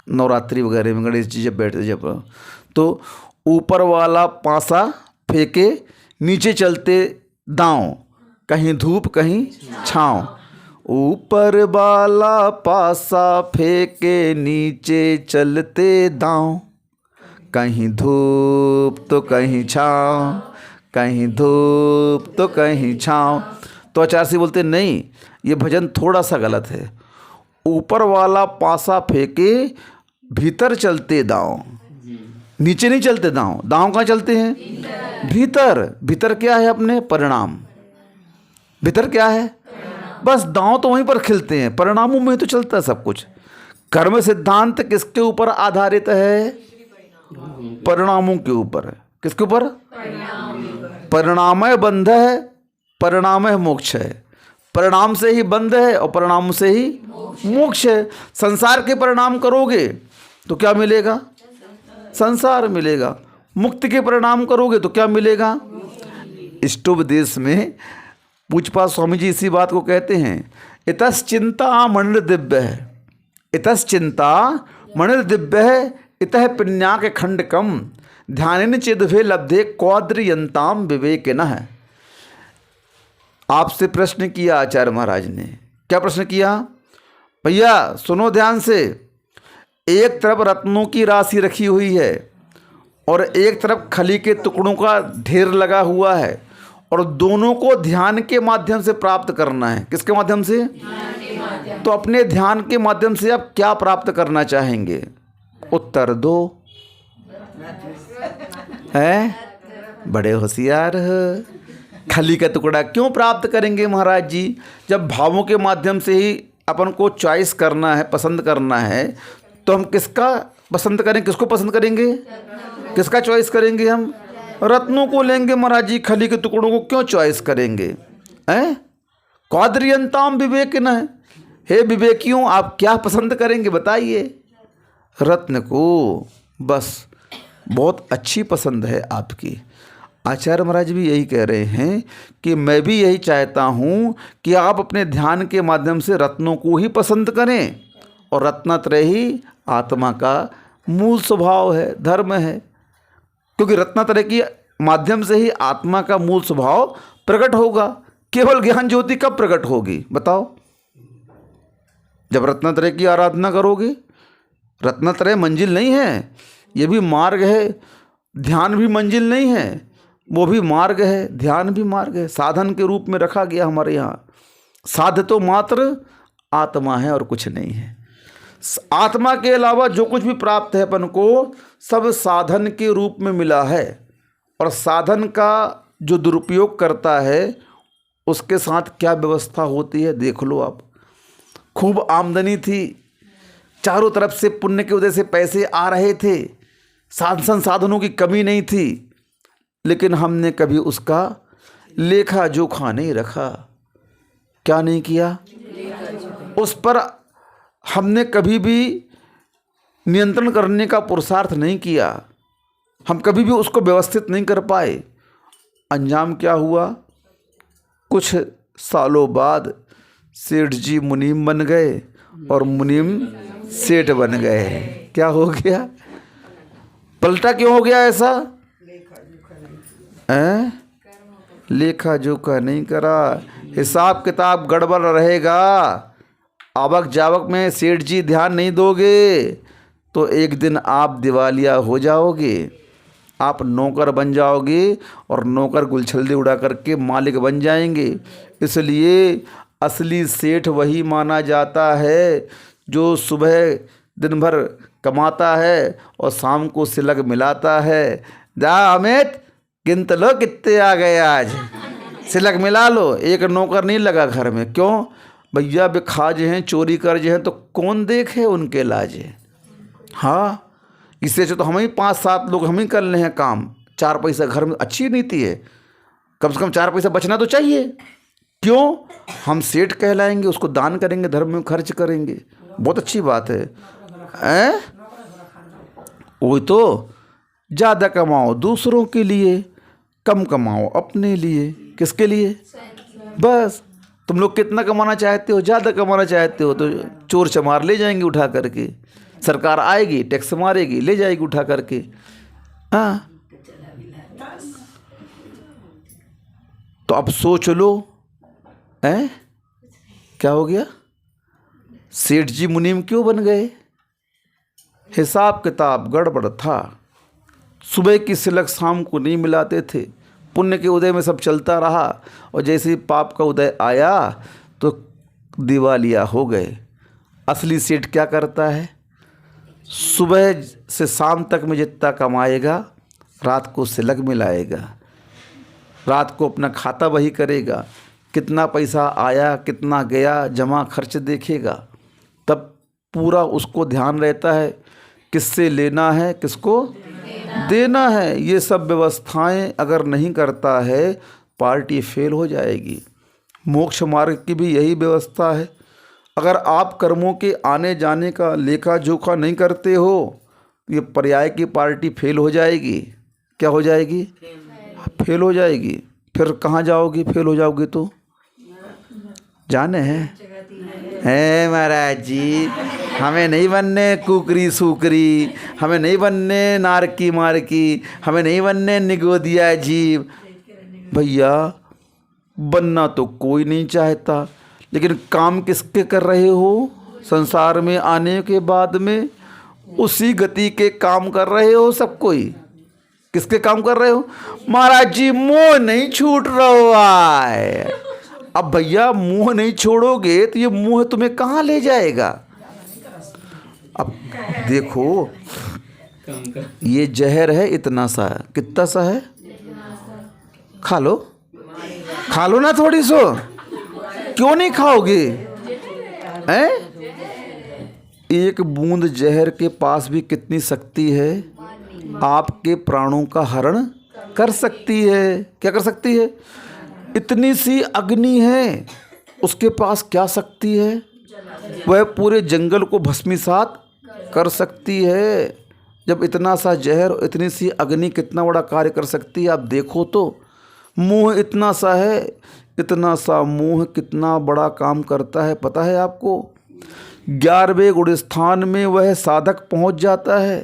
नवरात्रि वगैरह में गणेश जी जब बैठते जब, तो ऊपर वाला पासा फेंके नीचे चलते दांव, कहीं धूप कहीं छाँव। ऊपर वाला पासा फेंके नीचे चलते दांव, कहीं धूप तो कहीं छाँव, कहीं धूप तो कहीं छाँव। तो आचार्य जी बोलते नहीं, ये भजन थोड़ा सा गलत है। ऊपर वाला पासा फेंके भीतर चलते दांव, नीचे नहीं चलते दांव। दांव कहाँ चलते हैं? भीतर। भीतर क्या है? अपने परिणाम। भीतर क्या है? बस दांव तो वहीं पर खिलते हैं, परिणामों में तो चलता है सब कुछ। कर्म सिद्धांत किसके ऊपर आधारित है? परिणामों के ऊपर है। किसके ऊपर? परिणामय बंध है, परिणामय मोक्ष है। परिणाम से ही बंध है और परिणाम से ही मोक्ष है। संसार के परिणाम करोगे तो क्या मिलेगा? संसार मिलेगा। मुक्ति के परिणाम करोगे तो क्या मिलेगा? इष्टोपदेश में पूज्यपाद स्वामी जी इसी बात को कहते हैं, इतश्चिंता मणिर्दिव्य है, इतश्चिंता मणिर्दिव्य है, इतः पिन्याक खंडकम ध्यानेन चिदभे लब्धे क्वाद्रियंताम विवेकिनः। आपसे प्रश्न किया आचार्य महाराज ने। क्या प्रश्न किया? भैया सुनो ध्यान से। एक तरफ रत्नों की राशि रखी हुई है और एक तरफ खली के टुकड़ों का ढेर लगा हुआ है, और दोनों को ध्यान के माध्यम से प्राप्त करना है। किसके माध्यम से? तो अपने ध्यान के माध्यम से आप क्या प्राप्त करना चाहेंगे? उत्तर दो। है बड़े होशियार हो। खली का टुकड़ा क्यों प्राप्त करेंगे महाराज जी? जब भावों के माध्यम से ही अपन को चॉइस करना है, पसंद करना है, तो हम किसका पसंद करें? किसको पसंद करेंगे? किसका चॉइस करेंगे? हम रत्नों को लेंगे महाराज जी। खली के टुकड़ों को क्यों चॉइस करेंगे? हैं? क्वाद्रियंताम विवेकिनः। हे विवेकियों, आप क्या पसंद करेंगे बताइए? रत्न को। बस बहुत अच्छी पसंद है आपकी। आचार्य महाराज भी यही कह रहे हैं कि मैं भी यही चाहता हूँ कि आप अपने ध्यान के माध्यम से रत्नों को ही पसंद करें, और रत्नत्रय ही आत्मा का मूल स्वभाव है, धर्म है। क्योंकि रत्नत्रय के माध्यम से ही आत्मा का मूल स्वभाव प्रकट होगा। केवल ज्ञान ज्योति कब प्रकट होगी बताओ? जब रत्नत्रय की आराधना करोगे। रत्नत्रय मंजिल नहीं है, ये भी मार्ग है। ध्यान भी मंजिल नहीं है, वो भी मार्ग है। ध्यान भी मार्ग है, साधन के रूप में रखा गया हमारे यहाँ। साध तो मात्र आत्मा है और कुछ नहीं है। आत्मा के अलावा जो कुछ भी प्राप्त है अपन को, सब साधन के रूप में मिला है। और साधन का जो दुरुपयोग करता है, उसके साथ क्या व्यवस्था होती है देख लो आप। खूब आमदनी थी, चारों तरफ से पुण्य के उदय से पैसे आ रहे थे, संसाधनों की कमी नहीं थी, लेकिन हमने कभी उसका लेखा जोखा नहीं रखा। क्या नहीं किया? उस पर हमने कभी भी नियंत्रण करने का पुरुषार्थ नहीं किया। हम कभी भी उसको व्यवस्थित नहीं कर पाए। अंजाम क्या हुआ? कुछ सालों बाद सेठ जी मुनीम बन गए और मुनीम सेठ बन गए। क्या हो गया? पलटा क्यों हो गया ऐसा? लेखा जोखा नहीं करा, हिसाब किताब गड़बड़ रहेगा। आवक जावक में सेठ जी ध्यान नहीं दोगे तो एक दिन आप दिवालिया हो जाओगे। आप नौकर बन जाओगे और नौकर गुलछल्दी उड़ा करके मालिक बन जाएंगे। इसलिए असली सेठ वही माना जाता है जो सुबह दिन भर कमाता है और शाम को सिलक मिलाता है। जा अमित, गिनत लो कितने आ गए आज, सिलक मिला लो। एक नौकर नहीं लगा घर में। क्यों भैया? बेखाज हैं, चोरी कर्ज हैं, तो कौन देखे उनके लाजे? हाँ, इससे तो हम ही 5-7 लोग हम ही कर रहे हैं काम। 4 पैसा घर में अच्छी नीति है, कम से कम 4 पैसा बचना तो चाहिए। क्यों? हम सेठ कहलाएंगे, उसको दान करेंगे, धर्म में खर्च करेंगे, बहुत अच्छी बात है। वही तो, ज़्यादा कमाओ दूसरों के लिए, कम कमाओ अपने लिए। किसके लिए? बस तुम लोग कितना कमाना चाहते हो? ज़्यादा कमाना चाहते हो तो चोर चमार ले जाएंगे उठा करके, सरकार आएगी टैक्स मारेगी, ले जाएगी उठा करके। हाँ, तो अब सोच लो, क्या हो गया? सेठ जी मुनीम क्यों बन गए? हिसाब किताब गड़बड़ था। सुबह की सिलक शाम को नहीं मिलाते थे। पुण्य के उदय में सब चलता रहा, और जैसे ही पाप का उदय आया तो दिवालिया हो गए। असली सेठ क्या करता है? सुबह से शाम तक में जितना कमाएगा, रात को सिलक मिलाएगा, रात को अपना खाता वही करेगा, कितना पैसा आया कितना गया जमा खर्च देखेगा, तब पूरा उसको ध्यान रहता है किससे लेना है, किसको देना है। ये सब व्यवस्थाएं अगर नहीं करता है पार्टी फेल हो जाएगी। मोक्ष मार्ग की भी यही व्यवस्था है। अगर आप कर्मों के आने जाने का लेखा जोखा नहीं करते हो, ये पर्याय की पार्टी फेल हो जाएगी। क्या हो जाएगी? फेल हो जाएगी। फिर कहाँ जाओगी फेल हो जाओगी तो? जाने हैं महाराज जी, हमें नहीं बनने कुकरी सुकरी, हमें नहीं बनने नारकी मारकी, हमें नहीं बनने निगोदिया जीव। भैया बनना तो कोई नहीं चाहता, लेकिन काम किसके कर रहे हो? संसार में आने के बाद में उसी गति के काम कर रहे हो सब कोई। किसके काम कर रहे हो? महाराज जी मोह नहीं छूट रहा है। अब भैया मुंह नहीं छोड़ोगे तो ये मुंह तुम्हें कहाँ ले जाएगा? अब देखो ये जहर है इतना सा, कितना सा है? खा लो ना थोड़ी सो। क्यों नहीं खाओगे? हैं? एक बूंद जहर के पास भी कितनी शक्ति है, आपके प्राणों का हरण कर सकती है। क्या कर सकती है? इतनी सी अग्नि है, उसके पास क्या शक्ति है? वह पूरे जंगल को भस्मीसात कर सकती है। जब इतना सा जहर, इतनी सी अग्नि कितना बड़ा कार्य कर सकती है आप देखो तो। मुंह इतना सा है, इतना सा मुंह कितना बड़ा काम करता है पता है आपको? 11वें गुणस्थान में वह साधक पहुंच जाता है।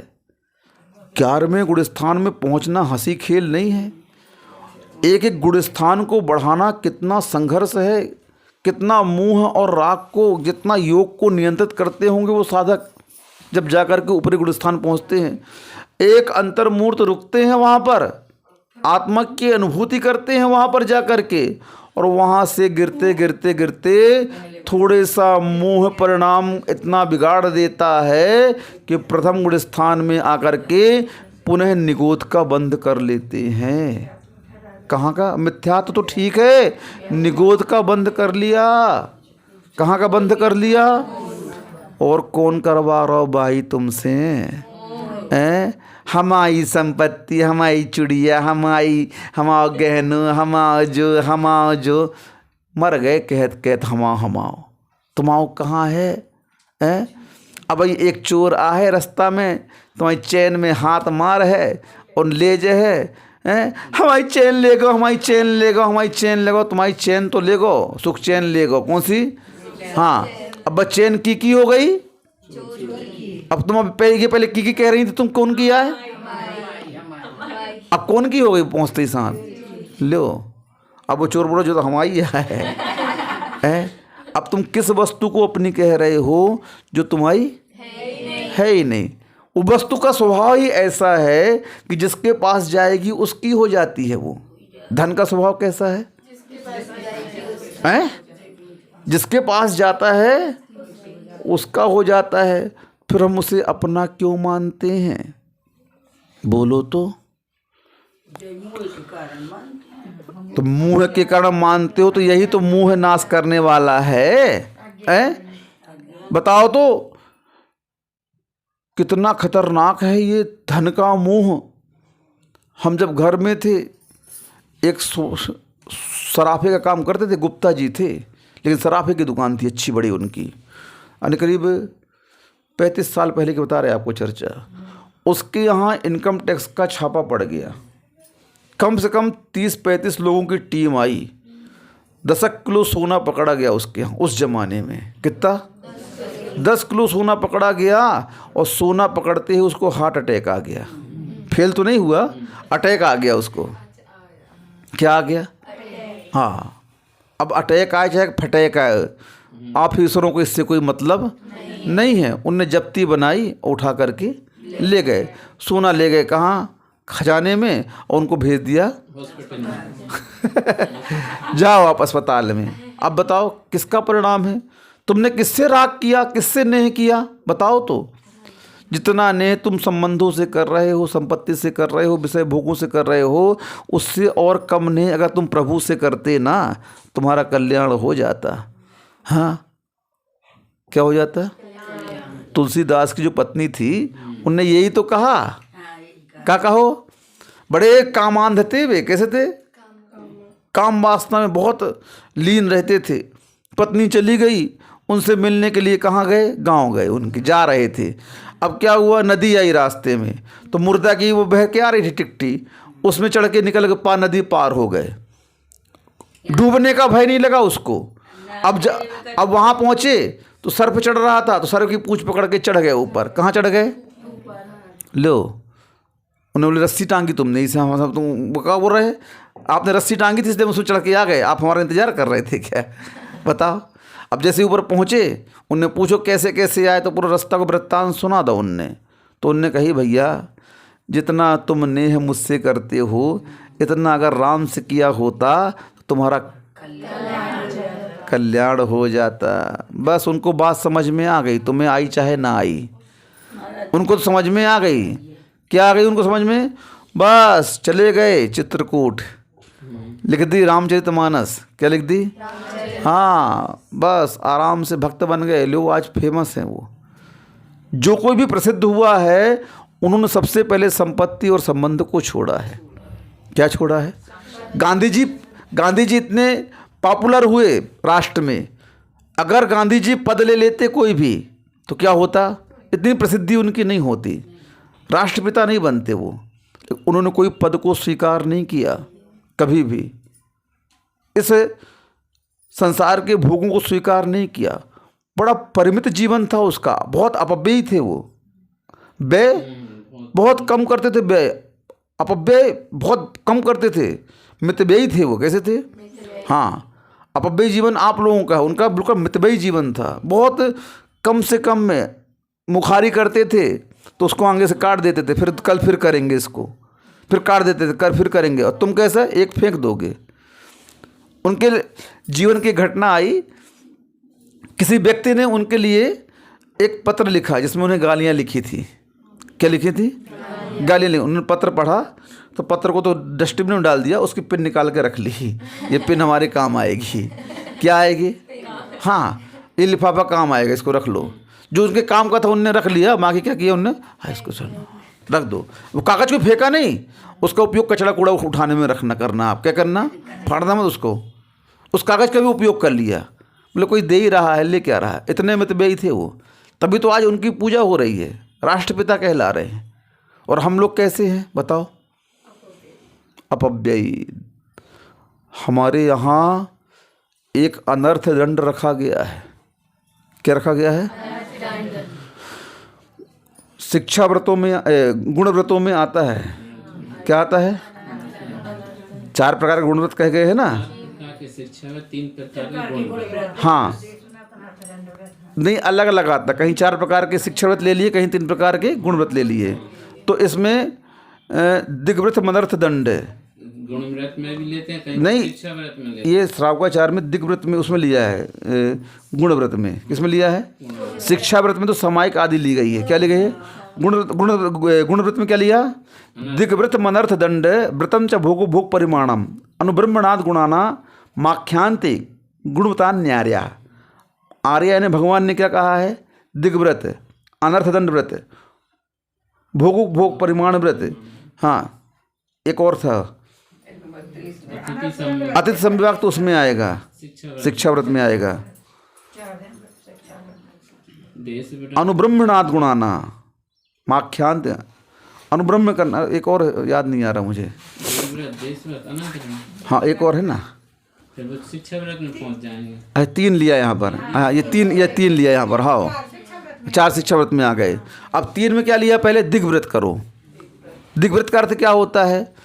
11वें गुणस्थान में पहुंचना हंसी खेल नहीं है। एक एक गुणस्थान को बढ़ाना कितना संघर्ष है। कितना मुंह और राग को, जितना योग को नियंत्रित करते होंगे वो साधक जब जाकर के ऊपरी गुणस्थान पहुंचते हैं। एक अंतर्मूर्त रुकते हैं वहाँ पर, आत्मा की अनुभूति करते हैं वहाँ पर जाकर के, और वहाँ से गिरते गिरते गिरते थोड़े सा मोह परिणाम इतना बिगाड़ देता है कि प्रथम गुणस्थान में आकर के पुनः निगोद का बंद कर लेते हैं। कहाँ का? मिथ्यात्व तो ठीक है, निगोद का बंद कर लिया। कहाँ का बंद कर लिया? और कौन करवा रहा भाई तुमसे? हमारी संपत्ति, हमारी चुड़िया, हमारा गहनों, हमारा जो मर गए कहत कहत हमाओ तुम्हाओ कहाँ है? अब एक चोर आहे रास्ता में, तुम्हारी चैन में हाथ मार है और ले जे है, हमारी चैन ले गो, हमारी चैन ले गो, हमारी चैन ले गो। तुम्हारी चैन तो ले गो, सुख चैन ले गो। कौन सी? हाँ, अब चैन की हो गई। अब तुम पहले की कह रही थी, तुम कौन किया है? अब कौन की हो गई पहुँचते ही साथ? लो, अब वो चोर बोलो जो तो हमारी है। अब तुम किस वस्तु को अपनी कह रहे हो जो तुम्हारी है ही नहीं? वो वस्तु का स्वभाव ही ऐसा है कि जिसके पास जाएगी उसकी हो जाती है वो। धन का स्वभाव कैसा है? जिसके पास जाता है उसका हो जाता है। फिर हम उसे अपना क्यों मानते हैं? बोलो तो मुंह के कारण मानते हो, तो यही तो मुंह नाश करने वाला है। बताओ तो कितना खतरनाक है ये धन का मोह। हम जब घर में थे, एक सराफे का काम करते थे, गुप्ता जी थे, लेकिन सराफे की दुकान थी अच्छी बड़ी उनकी, यानी करीब 35 साल पहले की बता रहे आपको चर्चा। उसके यहाँ इनकम टैक्स का छापा पड़ गया। कम से कम 30-35 लोगों की टीम आई। 10 किलो सोना पकड़ा गया उसके यहाँ उस जमाने में। कितना? 10 किलो सोना पकड़ा गया, और सोना पकड़ते ही उसको हार्ट अटैक आ गया। फेल तो नहीं हुआ, अटैक आ गया उसको। क्या आ गया? हाँ, अब अटैक आए चाहे फटैक आए, ऑफिसरों को इससे कोई मतलब नहीं है। उनने जब्ती बनाई, उठा करके ले गए। सोना ले गए कहाँ? खजाने में, और उनको भेज दिया जाओ आप अस्पताल में। अब बताओ किसका परिणाम है? तुमने किससे राग किया, किससे नेह किया? बताओ तो। जितना नेह तुम संबंधों से कर रहे हो, संपत्ति से कर रहे हो, विषय भोगों से कर रहे हो, उससे और कम नेह अगर तुम प्रभु से करते ना, तुम्हारा कल्याण हो जाता। हाँ, क्या हो जाता? तुलसीदास की जो पत्नी थी उनने यही तो कहा। क्या कहो? बड़े कामांध थे वे। कैसे थे? काम वासना में बहुत लीन रहते थे। पत्नी चली गई, उनसे मिलने के लिए कहाँ गए? गांव गए उनके, जा रहे थे। अब क्या हुआ? नदी आई रास्ते में, तो मुर्दा की वो बह के आ रही थी टिकटी, उसमें चढ़ के निकल के नदी पार हो गए। डूबने का भय नहीं लगा उसको। अब वहाँ पहुँचे तो सर पे चढ़ रहा था, तो सर की पूंछ पकड़ के चढ़ गए ऊपर। कहाँ चढ़ गए? लो, उन्होंने बोले रस्सी टांगी तुमने, इसे हम सब तुम क्या बोल रहे हैं? आपने रस्सी टांगी थी इसलिए उसमें चढ़ के आ गए? आप हमारा इंतजार कर रहे थे क्या? बताओ। अब जैसे ऊपर पहुँचे, उनने पूछो कैसे कैसे आए, तो पूरा रास्ता को वृत्तांत सुना दो उनने। तो उनने कही भैया जितना तुम नेह मुझसे करते हो, इतना अगर राम से किया होता तो तुम्हारा कल्याण हो जाता। बस उनको बात समझ में आ गई, तुम्हें आई चाहे ना आई, उनको तो समझ में आ गई। क्या आ गई उनको समझ में? बस चले गए चित्रकूट, लिख दी रामचरितमानस। क्या लिख दी? हाँ, बस आराम से भक्त बन गए। लोग आज फेमस हैं। वो जो कोई भी प्रसिद्ध हुआ है, उन्होंने सबसे पहले संपत्ति और संबंध को छोड़ा है। क्या छोड़ा है? गांधी जी इतने पॉपुलर हुए राष्ट्र में, अगर गांधी जी पद ले लेते कोई भी तो क्या होता? इतनी प्रसिद्धि उनकी नहीं होती, राष्ट्रपिता नहीं बनते वो। उन्होंने कोई पद को स्वीकार नहीं किया कभी भी, इस संसार के भोगों को स्वीकार नहीं किया। बड़ा परिमित जीवन था उसका, बहुत अपव्ययी थे वो। व्यय बहुत कम करते थे, व्यय अपव्यय बहुत कम करते थे, मितव्ययी थे वो। कैसे थे? हाँ, अपव्ययी जीवन आप लोगों का, उनका बिल्कुल मितव्ययी जीवन था। बहुत कम से कम में मुखारी करते थे तो उसको आगे से काट देते थे, फिर कल फिर करेंगे इसको, फिर काट देते थे, कल फिर करेंगे, और तुम कैसा एक फेंक दोगे। उनके जीवन की घटना आई, किसी व्यक्ति ने उनके लिए एक पत्र लिखा जिसमें उन्हें गालियाँ लिखी थी। क्या लिखी थी? गालियाँ लिखी। उन्होंने पत्र पढ़ा तो पत्र को तो डस्टबिन में डाल दिया, उसकी पिन निकाल के रख ली। ये पिन हमारे काम आएगी। क्या आएगी? हाँ, ये लिफाफा काम आएगा, इसको रख लो। जो उनके काम का था उनने रख लिया, बाकी क्या किया उनने? हाँ, इसको चलो रख दो। वो कागज़ को फेंका नहीं, उसका उपयोग कचरा कूड़ा उठाने में करना। आप क्या करना? फाड़ना मत उसको। उस कागज़ का भी उपयोग कर लिया। बोले कोई दे ही रहा है, ले क्या रहा है। इतने मितव्ययी थे वो। तभी तो आज उनकी पूजा हो रही है, राष्ट्रपिता कहला रहे हैं। और हम लोग कैसे हैं बताओ? अपव्ययी। हमारे यहाँ एक अनर्थ दंड रखा गया है। क्या रखा गया है? शिक्षा व्रतों में, गुण व्रतों में आता है। क्या आता है? 4 प्रकार के गुण व्रत कहे गए हैं ना। शिक्षा में 3 प्रकार के गुण। हाँ, नहीं अलग अलग आता, कहीं 4 प्रकार के शिक्षा व्रत ले लिए, कहीं 3 प्रकार के गुण व्रत ले लिए। तो इसमें दिग्व्रत मनर्थ दंड, गुण व्रत में भी लेते हैं, कहीं नहीं शिक्षा व्रत में लेते हैं। ये श्रावकाचार्य में दिग्व्रत में उसमें लिया है, गुण व्रत में। किसमें लिया है? शिक्षा व्रत में तो सामायिक आदि ली गई है। क्या ली गई है? गुण व्रत में क्या लिया? दिग्व्रत मनर्थ दंड व्रतम च भोगो भोग परिमाणम अनुब्रह्मणाद गुणाना माख्यांते गुणवता न्यार्या। आर्या ने भगवान ने क्या कहा है? दिग्व्रत, अनर्थदंड व्रत, भोग भोग परिमाण व्रत। हाँ, एक और था अतिथि संविभाग, तो उसमें आएगा, शिक्षा व्रत में आएगा। अनुब्रह्मणाद गुणाना माख्यांत, अनुब्रह्म करना। एक और याद नहीं आ रहा मुझे। हाँ, एक और है ना, शिक्षा व्रत में पहुंच जाएंगे। 3 लिया यहाँ पर। हाँ, ये तीन लिया यहाँ पर। हाँ, 4 शिक्षा व्रत में आ गए। अब 3 में क्या लिया? पहले दिग्व्रत करो। दिग्व्रत का अर्थ क्या होता है?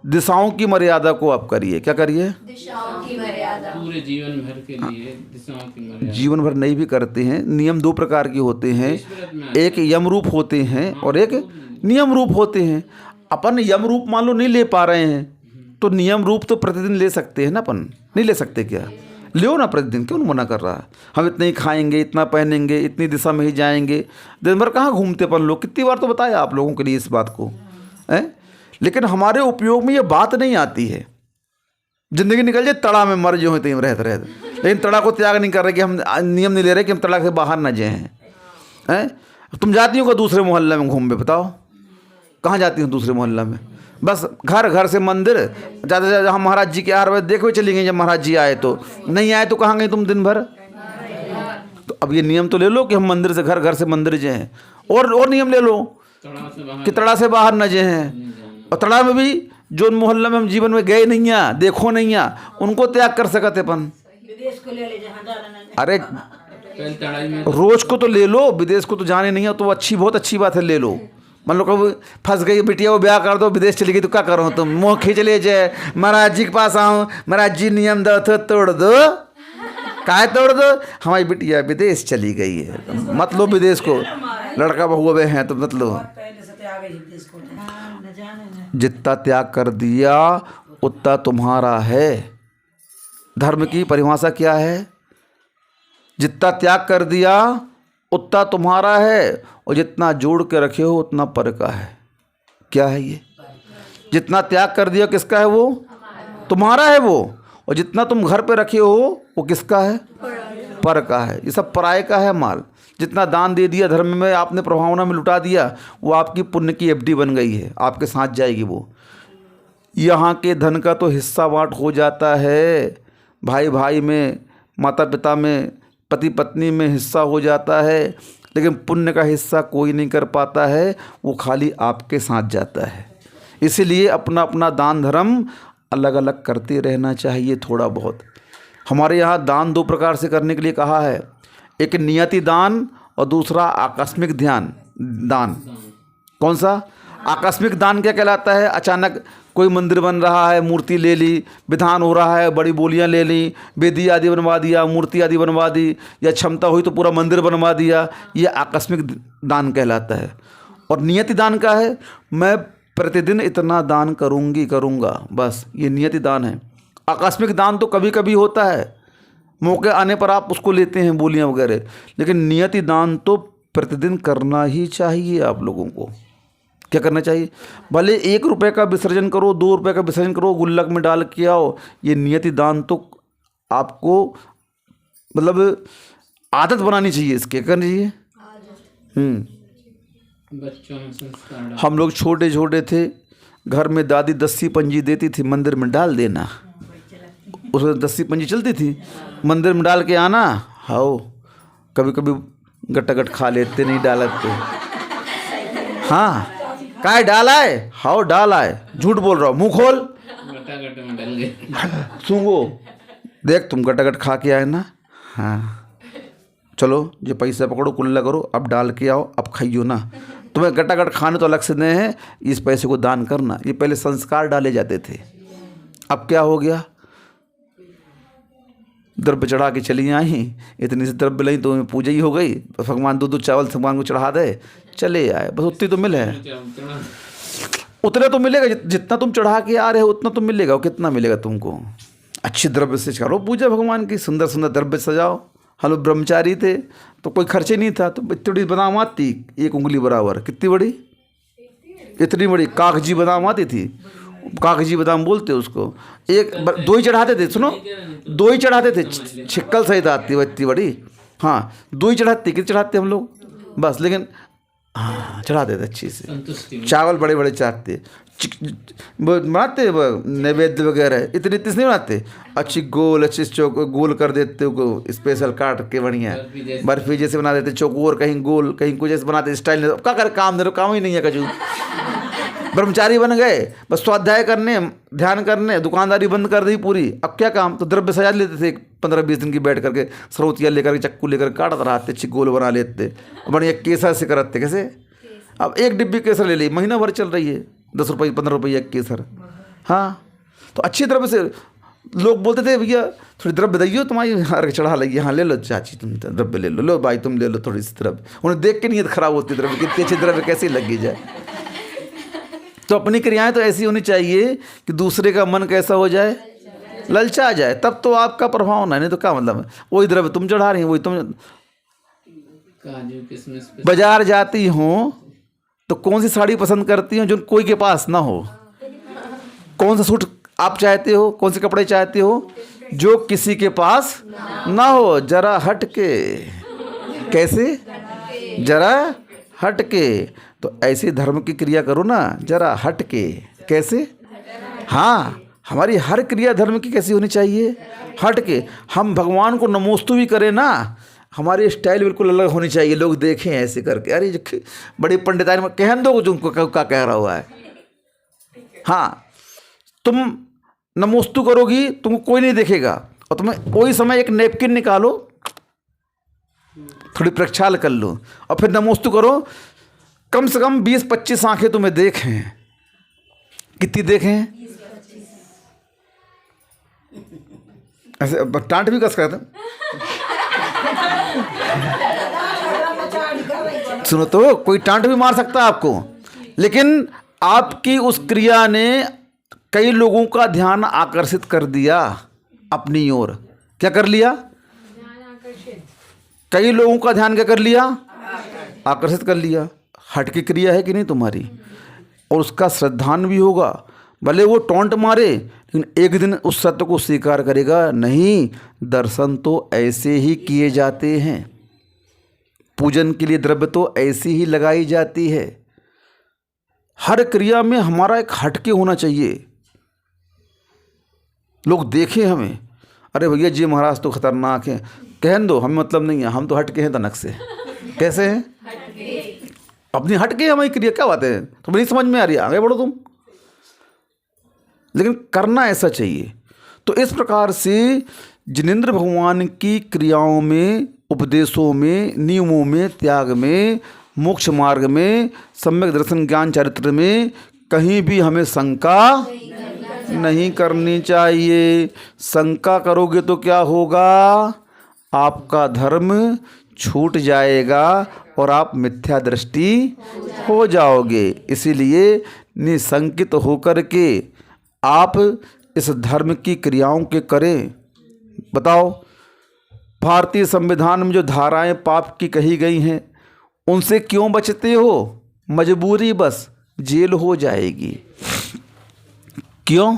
दिशाओं की मर्यादा को आप करिए। क्या करिए? दिशाओं की मर्यादा। पूरे जीवन भर के लिए दिशाओं की मर्यादा। जीवन भर नहीं भी करते हैं। नियम 2 प्रकार के होते हैं, एक यम रूप होते हैं और एक नियम रूप होते हैं। अपन यम रूप मान लो नहीं ले पा रहे हैं, तो नियम रूप तो प्रतिदिन ले सकते हैं ना। अपन नहीं ले सकते क्या? लो ना प्रतिदिन, क्यों मना कर रहा है? हम इतना ही खाएंगे, इतना पहनेंगे, इतनी दिशा में ही जाएंगे। दिन भर कहाँ घूमते अपन लोग? कितनी बार तो बताया आप लोगों के लिए इस बात को है। लेकिन हमारे उपयोग में ये बात नहीं आती है। जिंदगी निकल जाए, तड़ा में मर जो है रहते रहते, लेकिन तड़ा को त्याग नहीं कर रहे कि हम नियम नहीं ले रहे कि हम तड़ा से बाहर ना जाएं। हैं? तुम जाती हो क्या दूसरे मोहल्ले में घूमने? बताओ कहाँ जाती हो दूसरे मोहल्ला में? बस घर, घर से मंदिर, ज़्यादा से ज़्यादा हम महाराज जी के 8 बजे देख हुए चली गई। जब महाराज जी आए तो नहीं आए तो कहाँ गई तुम दिन भर? तो अब ये नियम तो ले लो कि हम मंदिर से घर, घर से मंदिर जाएँ। और नियम ले लो कि तड़ा से बाहर न जाएँ। और तड़ा में भी जो मोहल्ला में हम जीवन में गए नहीं हैं, देखो नहीं हैं, उनको त्याग कर सकते अपन। विदेश को ले ले जहाँ जाना नहीं। अरे पहले तड़ाई में रोज को तो ले लो, विदेश को तो जाने नहीं है तो अच्छी, बहुत अच्छी बात है, ले लो। मान लो कभी फंस गई बिटिया, वो ब्याह कर दो, विदेश चली गई तो क्या करो तुम? मुँह खींच ले जाए, महाराज जी के पास आऊँ, महाराज जी नियम दो तो तोड़ दो, काय तोड़ दो? हमारी बिटिया विदेश चली गई है, मत लो विदेश को, लड़का बहू वे हैं तो मत लो। पहले से त्याग है विदेश को न जाने न। जितना त्याग कर दिया उतना तुम्हारा है। धर्म की परिभाषा क्या है? जितना त्याग कर दिया उतना तुम्हारा है, और जितना जोड़ के रखे हो उतना पर का है। क्या है ये? जितना त्याग कर दिया किसका है? वो तुम्हारा है वो। और जितना तुम घर पे रखे हो वो किसका है? पर का है। ये सब पराये का है माल। जितना दान दे दिया धर्म में, आपने प्रभावना में लुटा दिया, वो आपकी पुण्य की एफडी बन गई है, आपके साथ जाएगी वो। यहाँ के धन का तो हिस्सा बाँट हो जाता है, भाई भाई में, माता पिता में, पति पत्नी में हिस्सा हो जाता है, लेकिन पुण्य का हिस्सा कोई नहीं कर पाता है, वो खाली आपके साथ जाता है। इसीलिए अपना अपना दान धर्म अलग अलग करते रहना चाहिए थोड़ा बहुत। हमारे यहाँ दान 2 प्रकार से करने के लिए कहा है, एक नियति दान और दूसरा आकस्मिक दान। कौन सा? आकस्मिक दान क्या कहलाता है? अचानक कोई मंदिर बन रहा है, मूर्ति ले ली, विधान हो रहा है, बड़ी बोलियां ले ली, वेदी आदि बनवा दिया, मूर्ति आदि बनवा दी, या क्षमता हुई तो पूरा मंदिर बनवा दिया, ये आकस्मिक दान कहलाता है। और नियति दान का है, मैं प्रतिदिन इतना दान करूँगा, बस ये नियति दान है। आकस्मिक दान तो कभी कभी होता है, मौके आने पर आप उसको लेते हैं, बोलियाँ वगैरह, लेकिन नियति दान तो प्रतिदिन करना ही चाहिए। आप लोगों को क्या करना चाहिए? भले 1 रुपये का विसर्जन करो, 2 रुपये का विसर्जन करो, गुल्लक में डाल के आओ, ये नियति दान तो आपको मतलब आदत बनानी चाहिए। इसके करनी चाहिए। बच्चों में संस्कार डाल। हम लोग छोटे छोटे थे, घर में दादी 10 पंजी देती थी, मंदिर में डाल देना। उसमें 10 पंजी चलती थी, मंदिर में डाल के आना। हाओ कभी कभी गटागट खा लेते, नहीं डालते। हाँ काय डाला है? हाओ डाला है, झूठ बोल रहा हूँ, मुँह खोल। गटागट में डल गए। सूंगो देख, तुम गटागट खा के आए ना। हाँ चलो जो पैसा पकड़ो, कुल्ला करो, अब डाल के आओ, अब खाइयो ना। तुम्हें गटागट खाने तो अलग से नहीं है, इस पैसे को दान करना। ये पहले संस्कार डाले जाते थे, अब क्या हो गया? द्रव्य चढ़ा के चली आई, इतनी सी द्रव्य लाई तो पूजा ही हो गई। भगवान दूध चावल भगवान को चढ़ा दे, चले आए, बस उतनी तो मिले। उतना तो मिलेगा जितना तुम चढ़ा के आ रहे हो, उतना तो मिलेगा। कितना मिलेगा तुमको? अच्छे द्रव्य से करो पूजा भगवान की, सुंदर सुंदर द्रव्य सजाओ। हम लोग ब्रह्मचारी थे तो कोई खर्चे नहीं था, तो इतनी बड़ी बादाम आती, 1 उंगली बराबर। कितनी बड़ी? इतनी बड़ी कागजी बादाम आती थी, कागजी बादाम बोलते उसको। 2 ही चढ़ाते थे, सुनो, 2 ही चढ़ाते थे, छिक्कल सहित आती वो इतनी बड़ी। हाँ 2 ही चढ़ाते। कितने चढ़ाते हम लोग? बस, लेकिन हाँ चढ़ाते थे अच्छी से। चावल बड़े बड़े चाटते, बनाते नैवेद्य वगैरह, इतनी इतनी नहीं बनाते। अच्छी गोल, अच्छी चौक गोल कर देते हो, स्पेशल काट के बढ़िया बर्फी जैसे बना देते, चौकोर कहीं गोल कहीं कुछ ऐसे बनाते स्टाइल। क्या कर, काम दे रहे, काम ही नहीं है कजू। ब्रह्मचारी बन गए, बस स्वाध्याय करने, ध्यान करने, दुकानदारी बंद कर दी पूरी। अब क्या काम? तो द्रव्य सजा लेते थे 15-20 दिन की बैठ करके, स्रोतिया लेकर चक्कू लेकर काटते रहते, अच्छी गोल बना लेते, बढ़िया केसर से करते। कैसे? अब 1 डिब्बी केसर ले ली, महीना भर चल रही है, 10 रुपये 15 रुपये एक केसर। हाँ तो अच्छी द्रव्य से लोग बोलते थे, भैया थोड़ी द्रव्य दैयो, तुम्हारी अर्घ चढ़ा लगी। हाँ ले लो चाची, तुम द्रव्य ले लो, लो भाई तुम ले लो थोड़ी सी द्रव्य। उन्हें देख के नीयत खराब होती, द्रव्य कितनी अच्छी द्रव्य कैसे लगी जाए। तो अपनी क्रियाएं तो ऐसी होनी चाहिए कि दूसरे का मन कैसा हो जाए, ललचा जाए, तब तो आपका प्रभाव होना है। नहीं तो क्या मतलब? वही द्रव्य तुम चढ़ा रही हो, वही तुम। काजू किशमिश बाजार जाती हो तो कौन सी साड़ी पसंद करती हो जो कोई के पास ना हो? कौन सा सूट आप चाहते हो, कौन से कपड़े चाहते हो जो किसी के पास ना हो? जरा हट के। कैसे? जरा हट के। तो ऐसे धर्म की क्रिया करो ना, जरा हट के। कैसे? हाँ, हमारी हर क्रिया धर्म की कैसी होनी चाहिए? हट के। हम भगवान को नमोस्तु भी करें ना, हमारी स्टाइल बिल्कुल अलग होनी चाहिए, लोग देखें ऐसे करके, अरे जो बड़े पंडिताई में कहन दो तुमको क्या कह रहा हुआ है। हाँ, तुम नमोस्तु करोगी, तुमको कोई नहीं देखेगा, और तुम्हें वही समय एक नैपकिन निकालो, थोड़ी प्रक्षाल कर लो, और फिर नमोस्तु करो। कम से कम 20-25 आंखें तुम्हें देखें। कितनी देखें? ऐसे टांट भी कस करते। सुनो तो, कोई टांट भी मार सकता है आपको, लेकिन आपकी उस क्रिया ने कई लोगों का ध्यान आकर्षित कर दिया अपनी ओर। क्या कर लिया? कई लोगों का ध्यान क्या कर लिया? आकर्षित कर लिया। हट की क्रिया है कि नहीं तुम्हारी? और उसका श्रद्धान भी होगा, भले वो टोंट मारे, लेकिन एक दिन उस सत्य को स्वीकार करेगा। नहीं, दर्शन तो ऐसे ही किए जाते हैं, पूजन के लिए द्रव्य तो ऐसी ही लगाई जाती है। हर क्रिया में हमारा एक हटके होना चाहिए, लोग देखें हमें, अरे भैया जी महाराज तो खतरनाक हैं, कहन दो, हमें मतलब नहीं है, हम तो हटके हैं तनक से। कैसे हैं? अपनी हटके हमारी क्रिया। क्या बात है, तो नहीं समझ में आ रही है, आगे बढ़ो तुम। लेकिन करना ऐसा चाहिए। तो इस प्रकार से जिनेंद्र भगवान की क्रियाओं में, उपदेशों में, नियमों में, त्याग में, मोक्ष मार्ग में, सम्यक दर्शन ज्ञान चरित्र में कहीं भी हमें शंका नहीं करनी चाहिए। शंका करोगे तो क्या होगा? आपका धर्म छूट जाएगा और आप मिथ्या दृष्टि हो जाओगे। इसीलिए निशंकित होकर के आप इस धर्म की क्रियाओं के करें। बताओ, भारतीय संविधान में जो धाराएं पाप की कही गई हैं, उनसे क्यों बचते हो? मजबूरी, बस जेल हो जाएगी। क्यों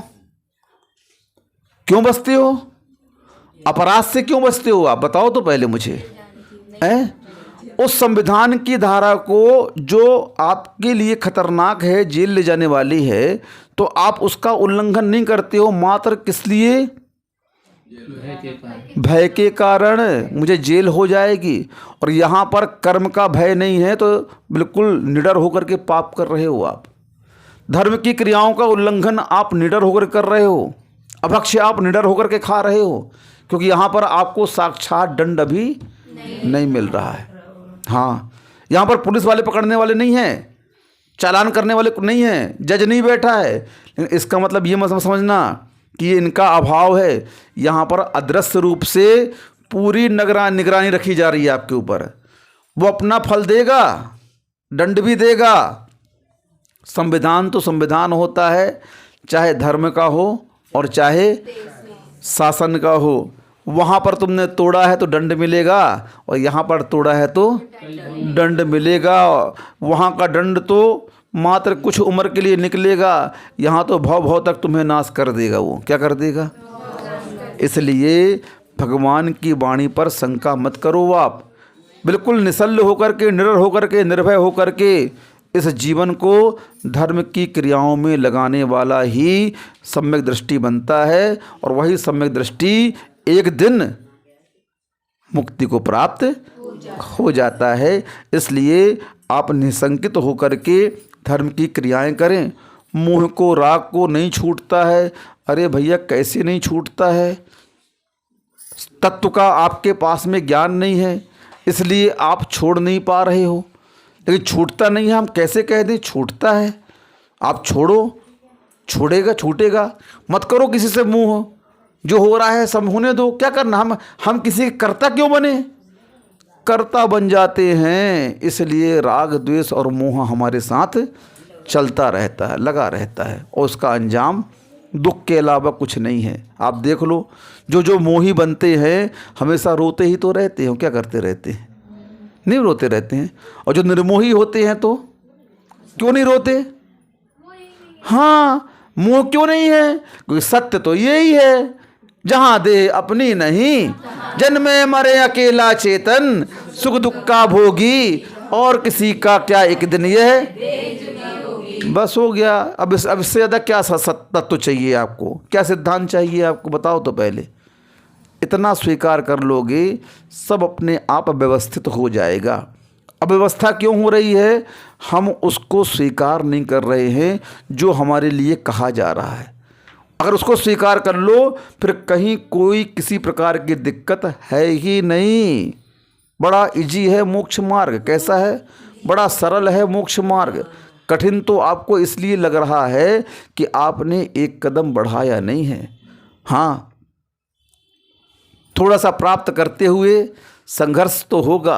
क्यों बचते हो? अपराध से क्यों बचते हो आप? बताओ तो पहले मुझे। उस संविधान की धारा को जो आपके लिए खतरनाक है, जेल ले जाने वाली है, तो आप उसका उल्लंघन नहीं करते हो, मात्र किस लिए? भय के कारण। मुझे जेल हो जाएगी। और यहाँ पर कर्म का भय नहीं है, तो बिल्कुल निडर होकर के पाप कर रहे हो आप। धर्म की क्रियाओं का उल्लंघन आप निडर होकर कर रहे हो, अभक्ष्य आप निडर होकर के खा रहे हो, क्योंकि यहाँ पर आपको साक्षात दंड अभी नहीं मिल रहा है। हाँ, यहाँ पर पुलिस वाले पकड़ने वाले नहीं हैं, चालान करने वाले नहीं हैं, जज नहीं बैठा है। लेकिन इसका मतलब ये मत समझना कि ये इनका अभाव है। यहाँ पर अदृश्य रूप से पूरी निगरानी रखी जा रही है आपके ऊपर। वो अपना फल देगा, दंड भी देगा। संविधान तो संविधान होता है, चाहे धर्म का हो और चाहे शासन का हो। वहाँ पर तुमने तोड़ा है तो दंड मिलेगा, और यहाँ पर तोड़ा है तो दंड मिलेगा। वहाँ का दंड तो मात्र कुछ उम्र के लिए निकलेगा, यहाँ तो भव तक तुम्हें नाश कर देगा। वो क्या कर देगा? इसलिए भगवान की वाणी पर शंका मत करो। आप बिल्कुल निश्चल होकर के, निडर होकर के, निर्भय होकर के इस जीवन को धर्म की क्रियाओं में लगाने वाला ही सम्यक दृष्टि बनता है, और वही सम्यक दृष्टि एक दिन मुक्ति को प्राप्त हो जाता है। इसलिए आप निशंकित होकर के धर्म की क्रियाएं करें। मोह को, राग को नहीं छूटता है। अरे भैया, कैसे नहीं छूटता है? तत्व का आपके पास में ज्ञान नहीं है, इसलिए आप छोड़ नहीं पा रहे हो। लेकिन छूटता नहीं है, हम कैसे कह दें छूटता है? आप छोड़ो, छूटेगा, छूटेगा। मत करो किसी से मुँह, जो हो रहा है सब होने दो। क्या करना? हम किसी के कर्ता क्यों बने? कर्ता बन जाते हैं। इसलिए राग, द्वेष और मोह हमारे साथ चलता रहता है, लगा रहता है, और उसका अंजाम दुख के अलावा कुछ नहीं है। आप देख लो, जो मोही बनते हैं हमेशा रोते ही तो रहते हैं। क्या करते रहते हैं? नहीं रोते रहते हैं। और जो निर्मोही होते हैं तो क्यों नहीं रोते? हाँ, मोह क्यों नहीं है? क्योंकि सत्य तो यही है, जहाँ देह अपनी नहीं, जन्मे मरे अकेला चेतन, सुख दुख का भोगी, और किसी का क्या एक दिन यह बस हो गया। अब इससे ज़्यादा क्या तत्व चाहिए आपको, क्या सिद्धांत चाहिए आपको, बताओ तो पहले। इतना स्वीकार कर लोगे सब अपने आप व्यवस्थित हो जाएगा। अव्यवस्था क्यों हो रही है? हम उसको स्वीकार नहीं कर रहे हैं जो हमारे लिए कहा जा रहा है। अगर उसको स्वीकार कर लो फिर कहीं कोई किसी प्रकार की दिक्कत है ही नहीं। बड़ा इजी है मोक्ष मार्ग। कैसा है? बड़ा सरल है मोक्ष मार्ग। कठिन तो आपको इसलिए लग रहा है कि आपने एक कदम बढ़ाया नहीं है। हाँ, थोड़ा सा प्राप्त करते हुए संघर्ष तो होगा,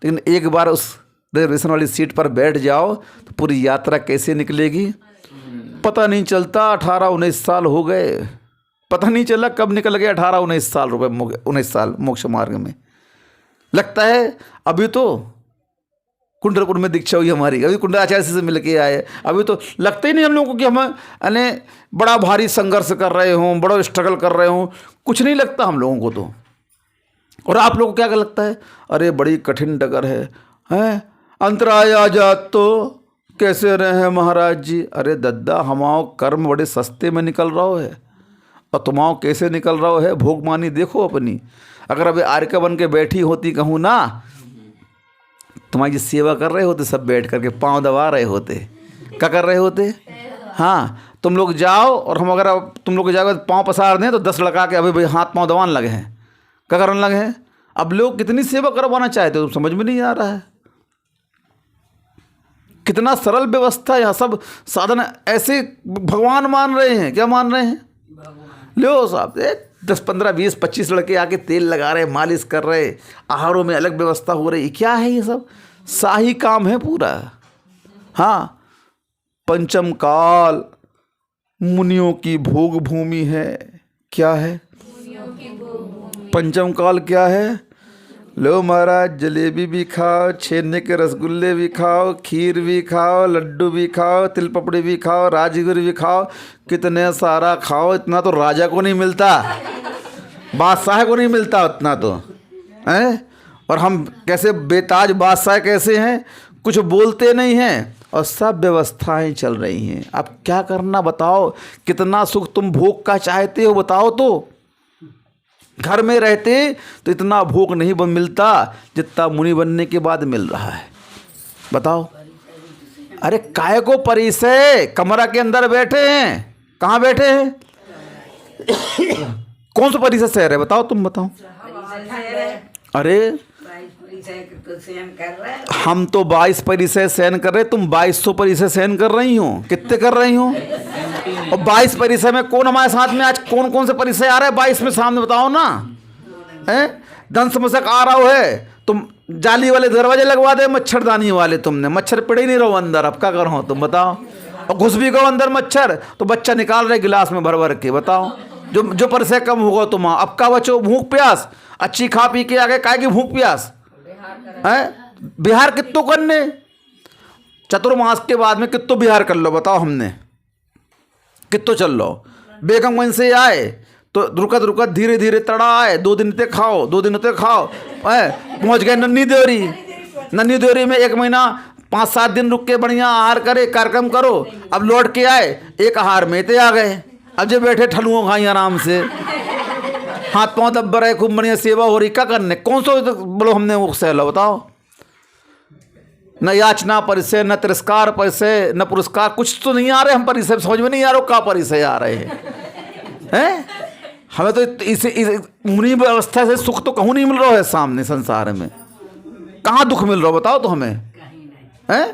लेकिन एक बार उस रिजर्वेशन वाली सीट पर बैठ जाओ तो पूरी यात्रा कैसे निकलेगी पता नहीं चलता। 18-19 साल हो गए, पता नहीं चला कब निकल गए 18-19 साल 19 साल मोक्ष मार्ग में। लगता है अभी तो कुंडलपुर में दीक्षा हुई हमारी, अभी कुंडलाचार्य से मिल के आए, अभी तो लगता ही नहीं हम लोगों को कि हम यानी बड़ा भारी संघर्ष कर रहे हों, बड़ा स्ट्रगल कर रहे हों। कुछ नहीं लगता हम लोगों को तो। और आप लोगों को क्या लगता है? अरे बड़ी कठिन डगर है, हैं? अंतराय आ जात तो कैसे रहे हैं महाराज जी? अरे दद्दा, हमाओ कर्म बड़े सस्ते में निकल रहा है और तुमाओ कैसे निकल रहा है? भोगमानी देखो अपनी। अगर अभी आर्का बन के बैठी होती कहूँ ना, तुम्हारी सेवा कर रहे होते सब बैठ करके, पाँव दबा रहे होते। क्या कर रहे होते? हाँ, तुम लोग जाओ और हम अगर तुम लोग जाओगे पाँव पसार दें तो 10 लगा के अभी भाई हाथ पाँव दबाने लगे हैं। क्या करने लगे हैं? अब लोग कितनी सेवा करवाना चाहते हो तुम समझ में नहीं आ रहा है। कितना सरल व्यवस्था, यहाँ सब साधन ऐसे भगवान मान रहे हैं। क्या मान रहे हैं? लो साहब 10, 15, 20, 25 लड़के आके तेल लगा रहे, मालिश कर रहे, आहारों में अलग व्यवस्था हो रही। क्या है ये सब? शाही काम है पूरा। हाँ, पंचम काल मुनियों की भोग भूमि है। क्या है पंचम काल? क्या है? लो महाराज, जलेबी भी खाओ, छेने के रसगुल्ले भी खाओ, खीर भी खाओ, लड्डू भी खाओ, तिल पपड़ी भी खाओ, राजगिरी भी खाओ, कितने सारा खाओ। इतना तो राजा को नहीं मिलता, बादशाह को नहीं मिलता उतना तो, हैं? और हम कैसे बेताज बादशाह कैसे हैं? कुछ बोलते नहीं हैं और सब व्यवस्थाएं चल रही हैं। अब क्या करना बताओ? कितना सुख तुम भोग का चाहते हो बताओ तो? घर में रहते तो इतना भोग नहीं मिलता जितना मुनि बनने के बाद मिल रहा है। बताओ। अरे काय को परिसय, कमरा के अंदर बैठे हैं। कहाँ बैठे हैं? कौन सा परिसय शहर है बताओ? तुम बताओ। अरे हम तो 22 परिसय सहन कर रहे, तुम 2200 परिसय सहन कर रही हो। कितने कर रही हो? और 22 परिसय में कौन हमारे साथ में आज कौन कौन से परिसय आ रहे हैं 22 में? सामने बताओ ना। हैं? दंश मशक आ रहा है, तुम जाली वाले दरवाजे लगवा दे, मच्छरदानी वाले तुमने, मच्छर पड़े ही नहीं रहो अंदर। अब क्या करो तुम बताओ? और घुस भी गो अंदर मच्छर तो बच्चा निकाल रहे गिलास में भर भर के। बताओ जो परिसय कम होगा तुम। अब का बचो भूख प्यास, अच्छी खा पी के आ गए, काय की भूख प्यास है? बिहार कितो करने? चतुर्मास के बाद में कितो बिहार कर लो बताओ? हमने कितो चल लो। बेगमगंज से आए तो रुकत रुकत धीरे धीरे तड़ा आए, 2 दिन ते खाओ, 2 दिन ते खाओ, पहुंच गए नन्ही देवरी। नन्ही देवरी में 1 महीना 5-7 दिन रुक के बढ़िया आहार करे, कार्यक्रम करो। अब लौट के आए, एक आहार में ते आ गए। अब जो बैठे ठलुओं खाई आराम से, हाथ पाँव दब रहे, खूब बढ़िया सेवा हो रही। क्या करने? कौन सा बोलो हमने वो सहला बताओ? न याचना परिसय, न तिरस्कार परिसय, न पुरस्कार, कुछ तो नहीं आ रहे हम परिसय। समझ में नहीं आ रहा क्या परिसय आ रहे हैं? हमें तो इस मुनि व्यवस्था से सुख तो कहूँ नहीं मिल रहा है सामने संसार में। कहाँ दुख मिल रहा बताओ तो हमें? हैं?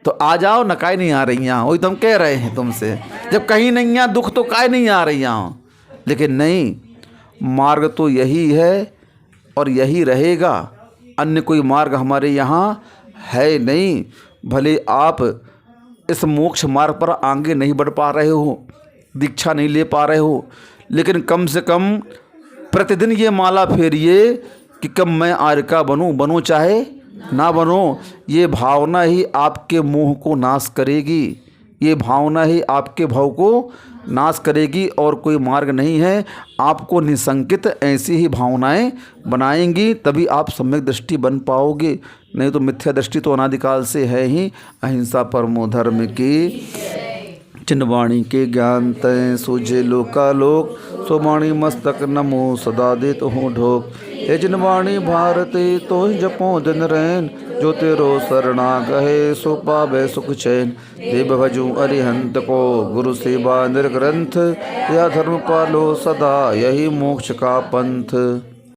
तो आ जाओ न, काय नहीं आ रही यहाँ। वही तो हम कह रहे हैं तुमसे, जब कहीं नहीं आ दुख तो काय नहीं आ रही यहाँ। लेकिन नहीं, मार्ग तो यही है और यही रहेगा। अन्य कोई मार्ग हमारे यहाँ है नहीं। भले आप इस मोक्ष मार्ग पर आगे नहीं बढ़ पा रहे हो, दीक्षा नहीं ले पा रहे हो, लेकिन कम से कम प्रतिदिन ये माला फेरिए कि कब मैं आर्का बनूं चाहे ना बनो। ये भावना ही आपके मोह को नाश करेगी। ये भावना ही आपके भाव को नाश करेगी और कोई मार्ग नहीं है। आपको निसंकित ऐसी ही भावनाएं बनाएंगी, तभी आप सम्यक दृष्टि बन पाओगे, नहीं तो मिथ्या दृष्टि तो अनादिकाल से है ही। अहिंसा परमो धर्म की, चिन्वाणी के ज्ञान तय सूझे लोकालोक, सोवाणी मस्तक नमो सदा देत हूँ ढोक। हे जिनवाणी भारती तो जपो दिन रैन, जो तेरो शरणा गहे सो पावे सुख चैन। देव भजू अरिहंत को गुरु सेवा निर्ग्रंथ, या धर्म पालो सदा यही मोक्ष का पंथ।